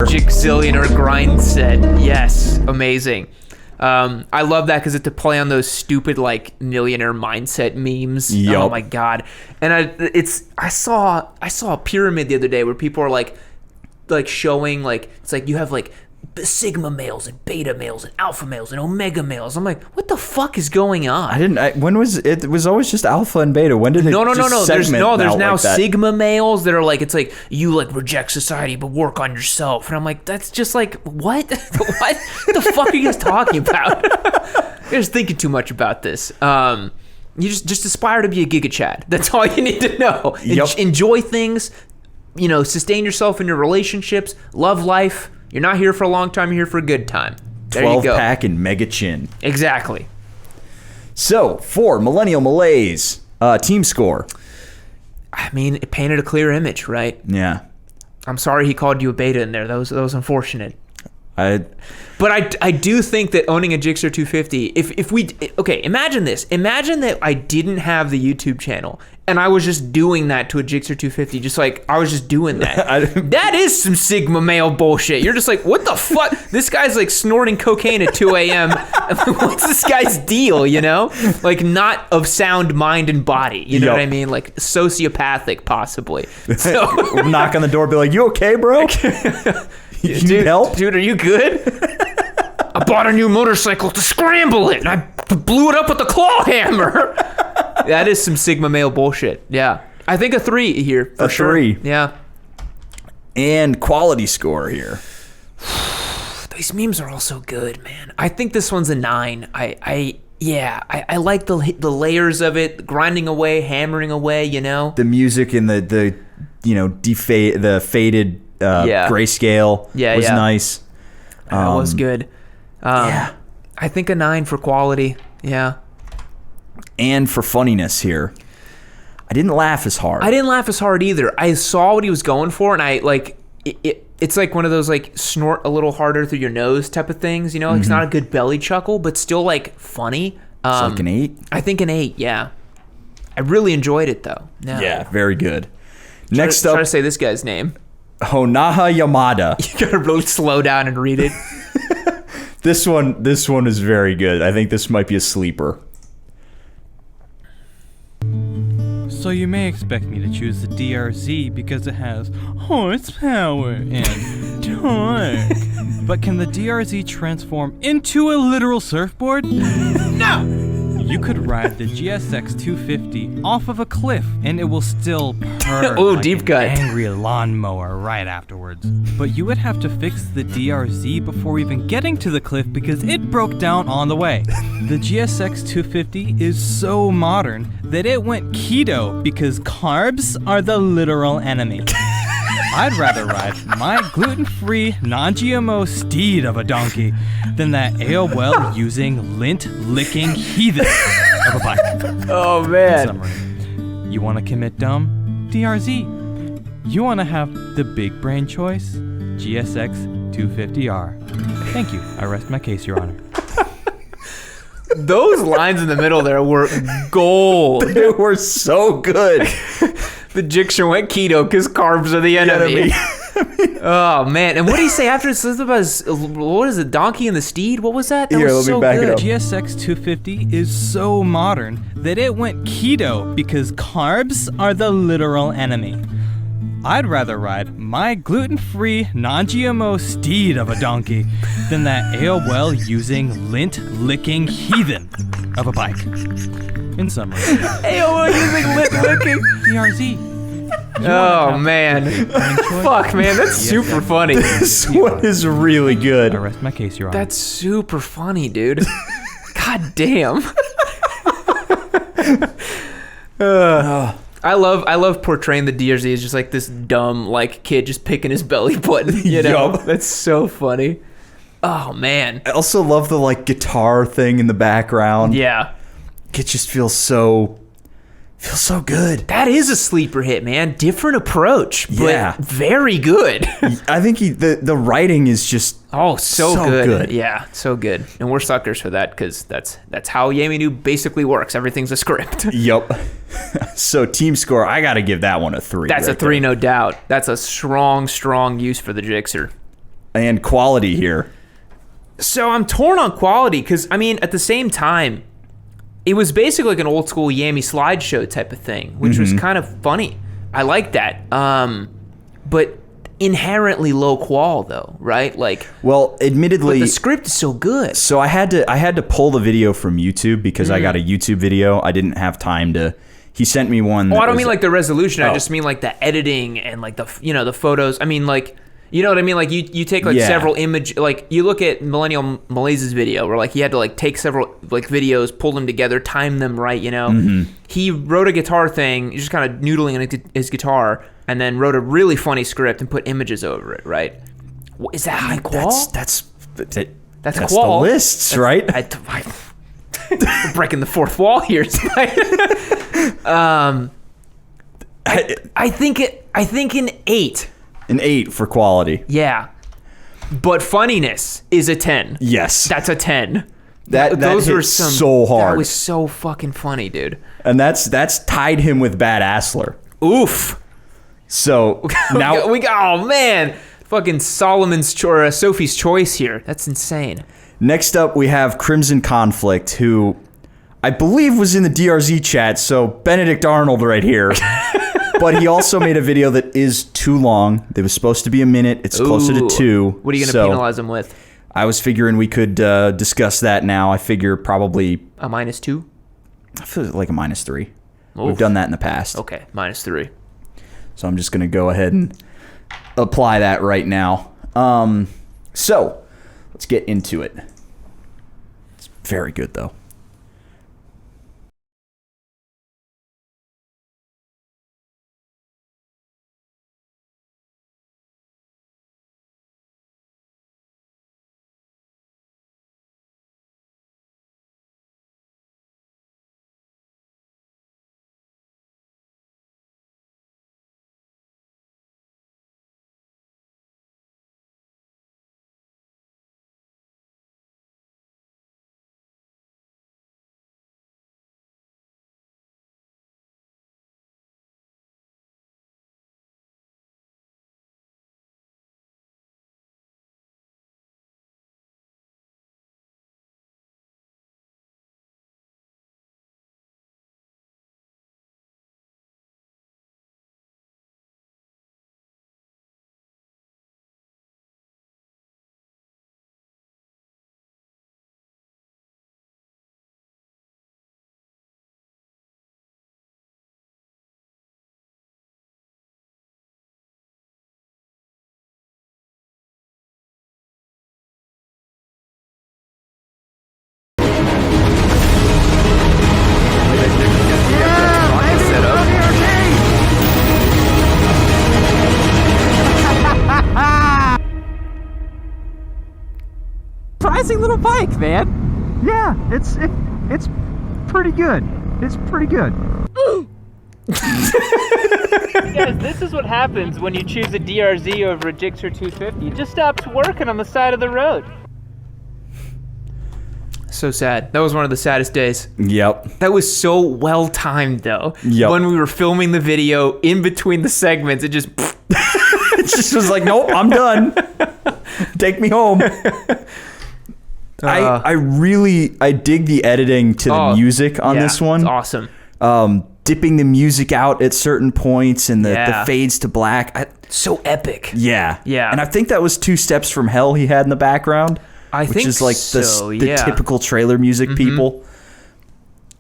Jixzillionaire grind set. Yes, amazing. I love that because it's to play on those stupid like millionaire mindset memes. Yep. Oh my god! And I saw a pyramid the other day where people are like showing like it's like you have like sigma males and beta males and alpha males and omega males. I'm like, what the fuck is going on? When was it? Was always just alpha and beta. When did it? No. There's now like sigma males that are like, it's like you like reject society but work on yourself, and I'm like, that's just like what? What the fuck are you guys talking about? You're just thinking too much about this. You just aspire to be a Giga Chad. That's all you need to know. Enjoy things. Sustain yourself in your relationships. Love life. You're not here for a long time. You're here for a good time. There you go. 12-pack and mega chin. Exactly. So, for Millennial Malaise, team score. I mean, it painted a clear image, right? Yeah. I'm sorry he called you a beta in there. That was unfortunate. But I do think that owning a Gixxer 250, imagine this. Imagine that I didn't have the YouTube channel and I was just doing that to a Gixxer 250, just like I was just doing that. That is some Sigma male bullshit. You're just like, what the fuck? This guy's like snorting cocaine at 2 a.m. What's this guy's deal, Like not of sound mind and body, you know what I mean? Like sociopathic possibly. So knock on the door, be like, you okay, bro? You need help? Dude, are you good? I bought a new motorcycle to scramble it, and I blew it up with a claw hammer. That is some Sigma male bullshit. Yeah. I think a 3 here, for sure. 3. Yeah. And quality score here. These memes are all so good, man. I think this one's a 9. I like the layers of it, grinding away, hammering away, The music and the faded grayscale was nice. That was good. I think a 9 for quality. Yeah. And for funniness here. I didn't laugh as hard. I didn't laugh as hard either. I saw what he was going for, and I like it. it's like one of those like snort a little harder through your nose type of things, you know? It's not a good belly chuckle, but still like funny. It's like an 8? I think an 8, yeah. I really enjoyed it though. No. Yeah, very good. Next up, try to say this guy's name. Honaha Yamada. You gotta really slow down and read it. This one is very good. I think this might be a sleeper. So you may expect me to choose the DRZ because it has horsepower and torque. But can the DRZ transform into a literal surfboard? No! You could ride the GSX 250 off of a cliff and it will still purr like deep cut. an angry lawnmower right afterwards. But you would have to fix the DRZ before even getting to the cliff because it broke down on the way. The GSX 250 is so modern that it went keto because carbs are the literal enemy. I'd rather ride my gluten-free, non-GMO steed of a donkey than that AOL-using, lint-licking heathen of a bike. Oh, man. In summary, you want to commit dumb? DRZ. You want to have the big brain choice? GSX 250R. Thank you. I rest my case, Your Honor. Those lines in the middle there were gold. They were so good. The Jixer went keto because carbs are the enemy. Oh, man. And what did he say after this? What is it, Donkey and the Steed? What was that? That Here, was let me so back it good. up. GSX 250 is so modern that it went keto because carbs are the literal enemy. I'd rather ride my gluten-free, non-GMO steed of a donkey than that AOL-using, lint-licking heathen of a bike. In summary, AOL-using, lint-licking DRZ. Oh, man. Fuck, man. That's super funny. This one is really good. I rest my case, Your Honor. That's super funny, dude. God damn. I love portraying the DRZ as just like this dumb like kid just picking his belly button, you know? Yup. That's so funny. Oh, man. I also love the like guitar thing in the background. Yeah. It just feels so good. That is a sleeper hit, man. Different approach, but very good. I think the writing is just so good. Yeah, so good. And we're suckers for that because that's how Yammie Noob basically works. Everything's a script. Yup. So team score, I got to give that one a 3. That's a 3, no doubt. That's a strong use for the Jixer. And quality here. So I'm torn on quality because, I mean, at the same time, it was basically like an old school Yammie slideshow type of thing, which was kind of funny. I like that. But inherently low qual though, right? Like, well, admittedly, but the script is so good. So I had to pull the video from YouTube because I got a YouTube video. I didn't have time to. He sent me one. Oh, I don't mean like the resolution. I just mean like the editing and like the the photos. I mean like. You know what I mean? Like you take like several image, like you look at Millennial Malase's video where like he had to like take several like videos, pull them together, time them right, you know? He wrote a guitar thing, just kind of noodling on his guitar, and then wrote a really funny script and put images over it, right? Is that high qual? That's qual. The lists, right? We're breaking the fourth wall here. I think an 8. An 8 for quality. Yeah. But funniness is a 10. Yes. That's a 10. Those were so hard. That was so fucking funny, dude. And that's tied him with Bad Assler. Oof. So now we got oh man. Fucking Sophie's Choice here. That's insane. Next up we have Crimson Conflict, who I believe was in the DRZ chat, so Benedict Arnold right here. But he also made a video that is too long. It was supposed to be a minute. It's closer to 2. What are you going to penalize him with? I was figuring we could discuss that now. I figure probably... A -2? I feel like a -3. Oof. We've done that in the past. Okay, -3. So I'm just going to go ahead and apply that right now. So, let's get into it. It's very good, though. promising little bike, man. Yeah, it's pretty good. It's pretty good. Guys, this is what happens when you choose a DRZ over a Gixxer 250. It just stops working on the side of the road. So sad. That was one of the saddest days. Yep. That was so well timed, though. Yep. When we were filming the video, in between the segments, it just... It just was like, nope, I'm done. Take me home. I dig the editing to the music on this one. It's awesome. Dipping the music out at certain points and the fades to black. So epic. Yeah. Yeah. And I think that was 2 Steps from Hell he had in the background. Which is like the typical trailer music people.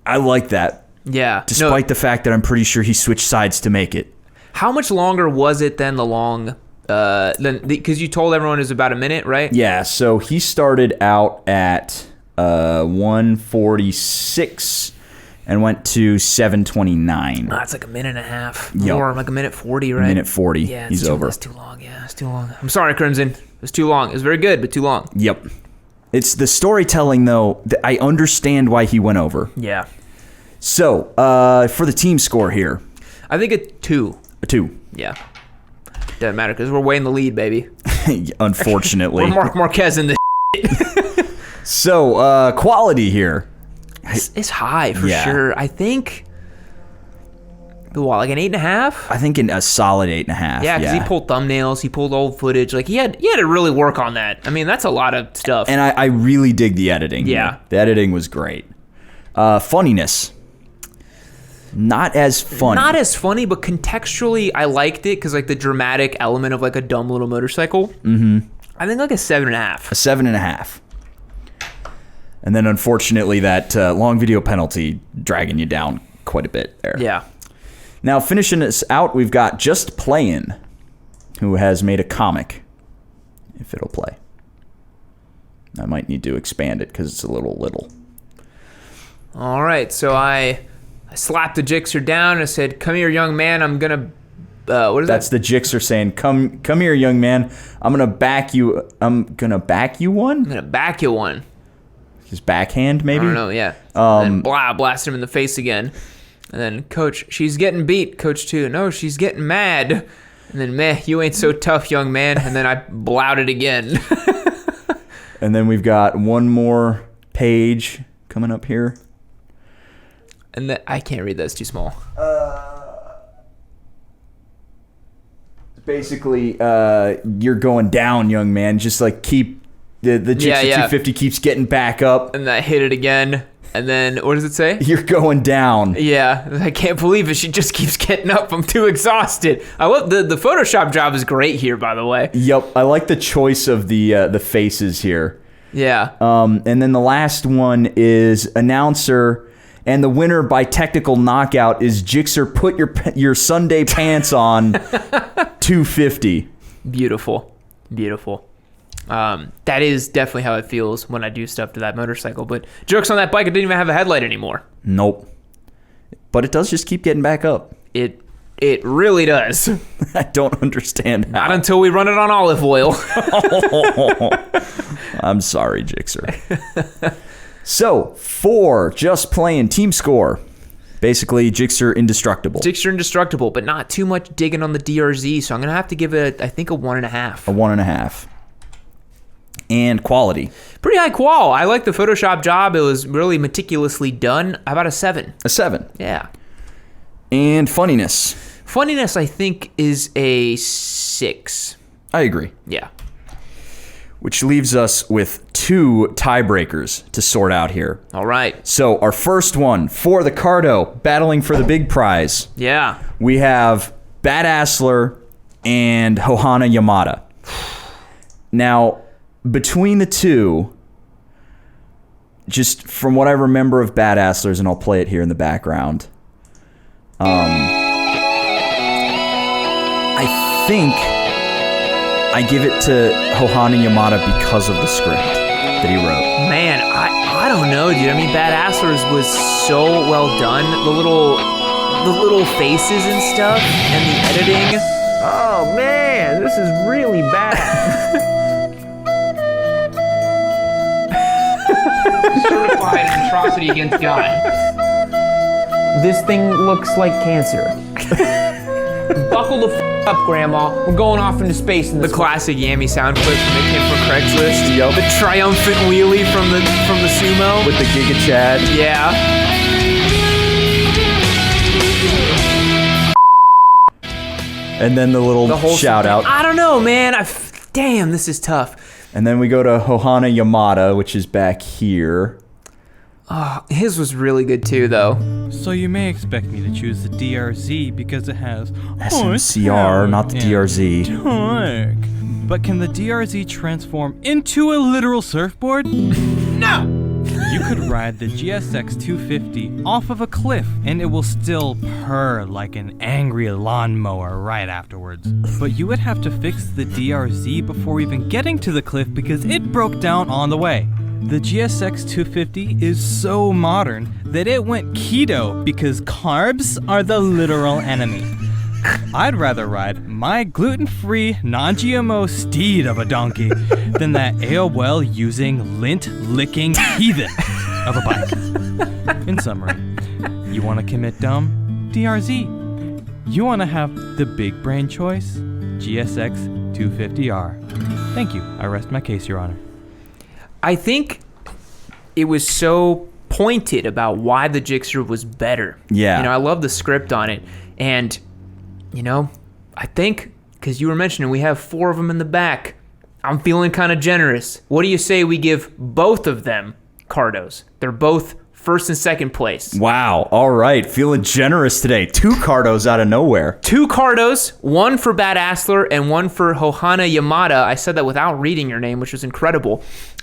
I like that. Yeah. Despite the fact that I'm pretty sure he switched sides to make it. How much longer was it than the long... because you told everyone it was about a minute, right? Yeah, so he started out at 1:46 and went to 7:29. That's like a minute and a half. Yep. More, like a minute 40, right? Minute 40. Yeah, he's over. That's too long. Yeah, it's too long. I'm sorry, Crimson. It was too long. It was very good, but too long. Yep. It's the storytelling, though. I understand why he went over. Yeah. So, for the team score here. I think a 2. A 2. Yeah. Doesn't matter because we're way in the lead, baby. Unfortunately. We're Mark Marquez in this. So, quality here. It's high for sure. I think, like an 8.5? I think a solid 8.5. Yeah, because he pulled thumbnails, he pulled old footage. Like he had to really work on that. I mean, that's a lot of stuff. And I really dig the editing. Yeah. Here. The editing was great. Funniness. Not as funny. Not as funny, but contextually, I liked it because like the dramatic element of like a dumb little motorcycle. Mm-hmm. I think like a 7.5. A 7.5. And then unfortunately that long video penalty dragging you down quite a bit there. Yeah. Now finishing us out, we've got Just Playin', who has made a comic, if it'll play. I might need to expand it because it's a little. All right, so I slapped the Gixxer down and I said, "Come here, young man. I'm gonna." What is That's that? the Gixxer saying, "Come here, young man. I'm gonna back you. I'm gonna back you one." I'm gonna back you one. His backhand, maybe. I don't know. Yeah. And then blast him in the face again. And then, Coach, she's getting beat. Coach 2, no, she's getting mad. And then, meh, you ain't so tough, young man. And then I blowed it again. And then we've got one more page coming up here. And I can't read that. It's too small. Basically, you're going down, young man. Just like keep the Gixxer 250 keeps getting back up. And I hit it again. And then, what does it say? You're going down. Yeah, I can't believe it. She just keeps getting up. I'm too exhausted. I love the Photoshop job is great here, by the way. Yep, I like the choice of the faces here. Yeah. And then the last one is announcer, and the winner by technical knockout is Gixxer. Put your Sunday pants on. 250. Beautiful. That is definitely how it feels when I do stuff to that motorcycle. But jokes on that bike, it didn't even have a headlight anymore. Nope. But it does just keep getting back up. It really does. I don't understand how. Not until we run it on olive oil. I'm sorry, Gixxer. So, for Just Playin' team score, basically Gixxer indestructible. Gixxer indestructible, but not too much digging on the DRZ. So I'm going to have to give it, I think, a 1.5. A 1.5. And quality. Pretty high qual. I like the Photoshop job. It was really meticulously done. How about a 7? A 7. Yeah. And funniness. Funniness, I think, is a 6. I agree. Yeah. Which leaves us with 2 tiebreakers to sort out here. All right. So our first one for the Cardo, battling for the big prize. Yeah. We have Bad Assler and Hohana Yamada. Now, between the two, just from what I remember of Bad Asslers, and I'll play it here in the background, I think I give it to Hohana Yamada because of the script that he wrote. Man, I don't know, dude. I mean, Bad Asslers was so well done. The little faces and stuff, and the editing. Oh man, this is really bad. certified an atrocity against God. This thing looks like cancer. Buckle the up, Grandma. We're going off into space. The classic Yammie sound clip from the kid from Craigslist. Yep. The triumphant wheelie from the sumo. With the Giga Chad. Yeah. And then the whole shout out. I don't know, man. Damn, this is tough. And then we go to Hohana Yamada, which is back here. Oh, his was really good too, though. So you may expect me to choose the DRZ because it has SMCR, not the DRZ. Torque. But can the DRZ transform into a literal surfboard? No! You could ride the GSX 250 off of a cliff and it will still purr like an angry lawnmower right afterwards. But you would have to fix the DRZ before even getting to the cliff because it broke down on the way. The GSX 250 is so modern that it went keto because carbs are the literal enemy. I'd rather ride my gluten-free, non-GMO steed of a donkey than that AOL using lint-licking heathen of a bike. In summary, you want to commit dumb? DRZ. You want to have the big brain choice? GSX 250R. Thank you. I rest my case, Your Honor. I think it was so pointed about why the Gixxer was better. Yeah. You know, I love the script on it. And, you know, I think, because you were mentioning we have 4 of them in the back, I'm feeling kind of generous. What do you say we give both of them Cardos? They're both first and second place. Wow. All right. Feeling generous today. 2 Cardos out of nowhere. 2 Cardos, one for Bad Assler and one for Hohana Yamada. I said that without reading your name, which was incredible.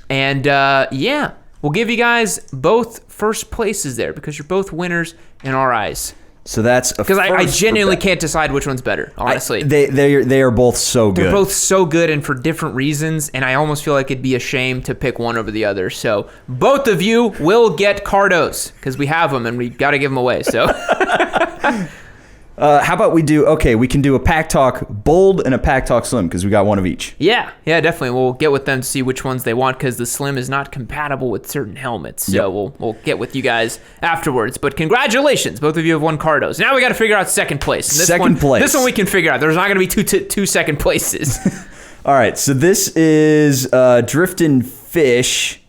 And yeah, we'll give you guys both first places there because you're both winners in our eyes. So that's because I genuinely can't decide which one's better. Honestly, they are both so good. They're both so good and for different reasons, and I almost feel like it'd be a shame to pick one over the other. So both of you will get Cardos because we have them and we got to give them away. So. How about we can do a Pack Talk Bold and a Pack Talk Slim because we got one of each. Yeah, definitely. We'll get with them to see which ones they want because the Slim is not compatible with certain helmets. So we'll get with you guys afterwards. But congratulations, both of you have won Cardos. Now we got to figure out second place. And this one we can figure out. There's not going to be two second places. All right, so this is Driftin' Fish.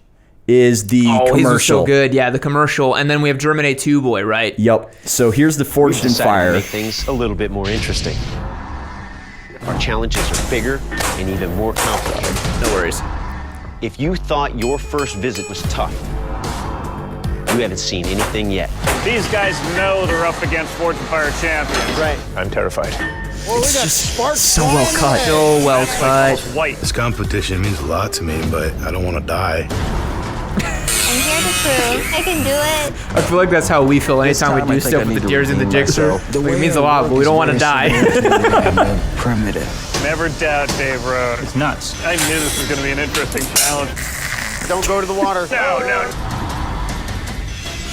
Is the commercial. His was so good, yeah, the commercial. And then we have Germinate 2 Boy, right? Yep. So here's the Forged in Fire. To make things a little bit more interesting. Our challenges are bigger and even more complicated. No worries. If you thought your first visit was tough, you haven't seen anything yet. These guys know they're up against Forged in Fire champions. Right. I'm terrified. Well, we got sparks so well cut. So well cut. This competition means a lot to me, but I don't want to die. I'm here to prove I can do it. I feel like that's how we feel anytime we do stuff with the deers and the Gixxer. It means a lot, but we don't want to die. Primitive. Never doubt Dave Road. It's nuts. I knew this was going to be an interesting challenge. Don't go to the water. No.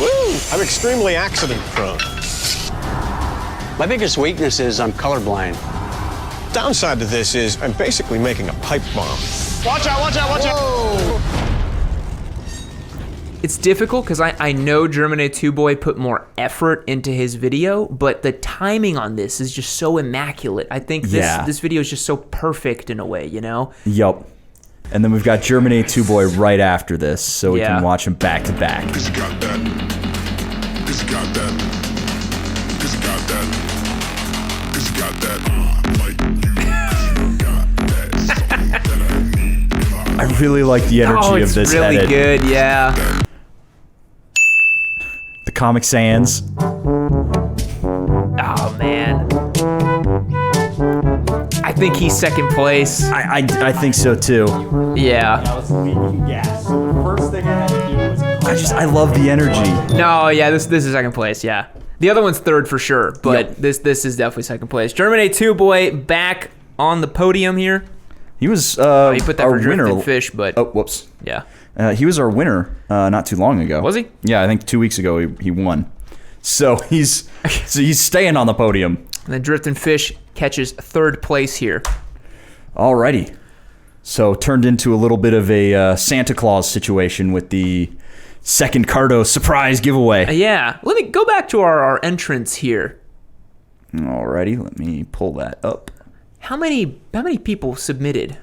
Woo! I'm extremely accident prone. My biggest weakness is I'm colorblind. Downside to this is I'm basically making a pipe bomb. Watch out, watch out, watch out! It's difficult because I know Germinate 2 Boy put more effort into his video, but the timing on this is just so immaculate. I think this video is just so perfect in a way, you know? Yup. And then we've got Germinate 2 Boy right after this, so we can watch them back to back. Cause you got that. Cause you got that. Cause you got that. Cause you got that. Like you got that. That I need. I really like the energy of this really edit. Good, yeah. The Comic Sans. Oh, man. I think he's second place. I think so, too. Yeah. I was leaking gas. So the first thing I had to do was... I love the energy. No, yeah, this is second place, yeah. The other one's third for sure, but this is definitely second place. Germinate 2 Boy back on the podium here. He was he put that our for winner. Fish, but oh, whoops. Yeah. He was our winner not too long ago. Was he? Yeah, I think 2 weeks ago he won. So he's staying on the podium. And then Driftin' Fish catches third place here. Alrighty. So turned into a little bit of a Santa Claus situation with the second Cardo surprise giveaway. Yeah. Let me go back to our entrance here. Alrighty, let me pull that up. How many people submitted?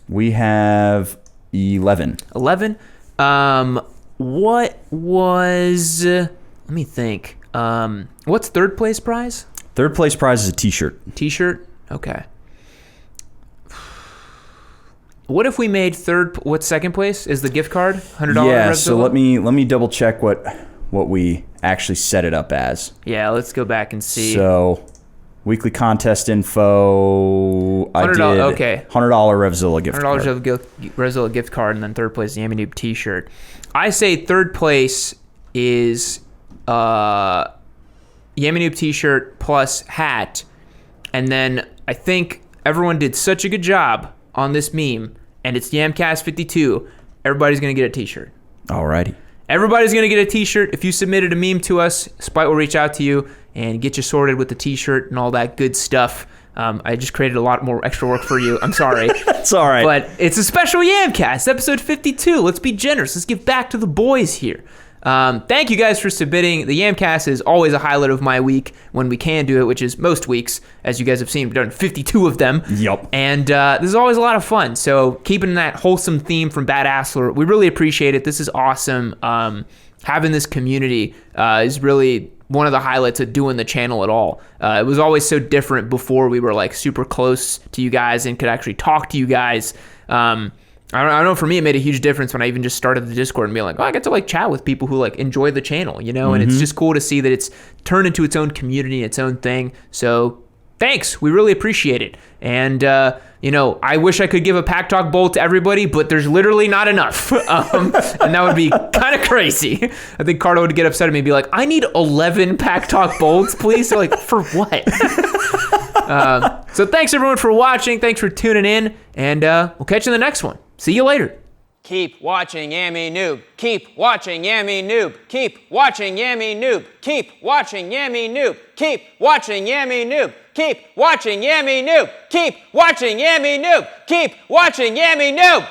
We have 11. 11? What was... let me think. What's third place prize? Third place prize is a t-shirt. T-shirt? Okay. What if we made what's second place? Is the gift card $100? Yeah, so let me double check what we actually set it up as. Yeah, let's go back and see. So, weekly contest info. I did okay. $100 Revzilla gift card. $100 Revzilla gift card, and then third place Yammie Noob T-shirt. I say third place is Yammie Noob T-shirt plus hat, and then I think everyone did such a good job on this meme, and it's Yamcast 52. Everybody's gonna get a T-shirt. Alrighty. Everybody's gonna get a T-shirt. If you submitted a meme to us, Spite will reach out to you and get you sorted with the T-shirt and all that good stuff. I just created a lot more extra work for you. I'm sorry. It's all right. But it's a special Yamcast, episode 52. Let's be generous. Let's give back to the boys here. Thank you guys for submitting. The Yamcast is always a highlight of my week when we can do it, which is most weeks. As you guys have seen, we've done 52 of them. Yep. And this is always a lot of fun. So keeping that wholesome theme from Bad Assler, we really appreciate it. This is awesome. Having this community is really one of the highlights of doing the channel at all. It was always so different before we were like super close to you guys and could actually talk to you guys. I don't know, for me, it made a huge difference when I even just started the Discord and be like, oh, I get to like chat with people who like enjoy the channel, you know? And it's just cool to see that it's turned into its own community, its own thing. So thanks. We really appreciate it. And, you know, I wish I could give a Pack Talk bolt to everybody, but there's literally not enough. And that would be kind of crazy. I think Cardo would get upset at me and be like, I need 11 Pack Talk bolts, please. They're like, for what? So thanks everyone for watching. Thanks for tuning in. And we'll catch you in the next one. See you later. Keep watching Yammie Noob. Keep watching Yammie Noob. Keep watching Yammie Noob. Keep watching Yammie Noob. Keep watching Yammie Noob. Keep watching Yammie Noob. Keep watching Yammie Noob. Keep watching Yammie Noob.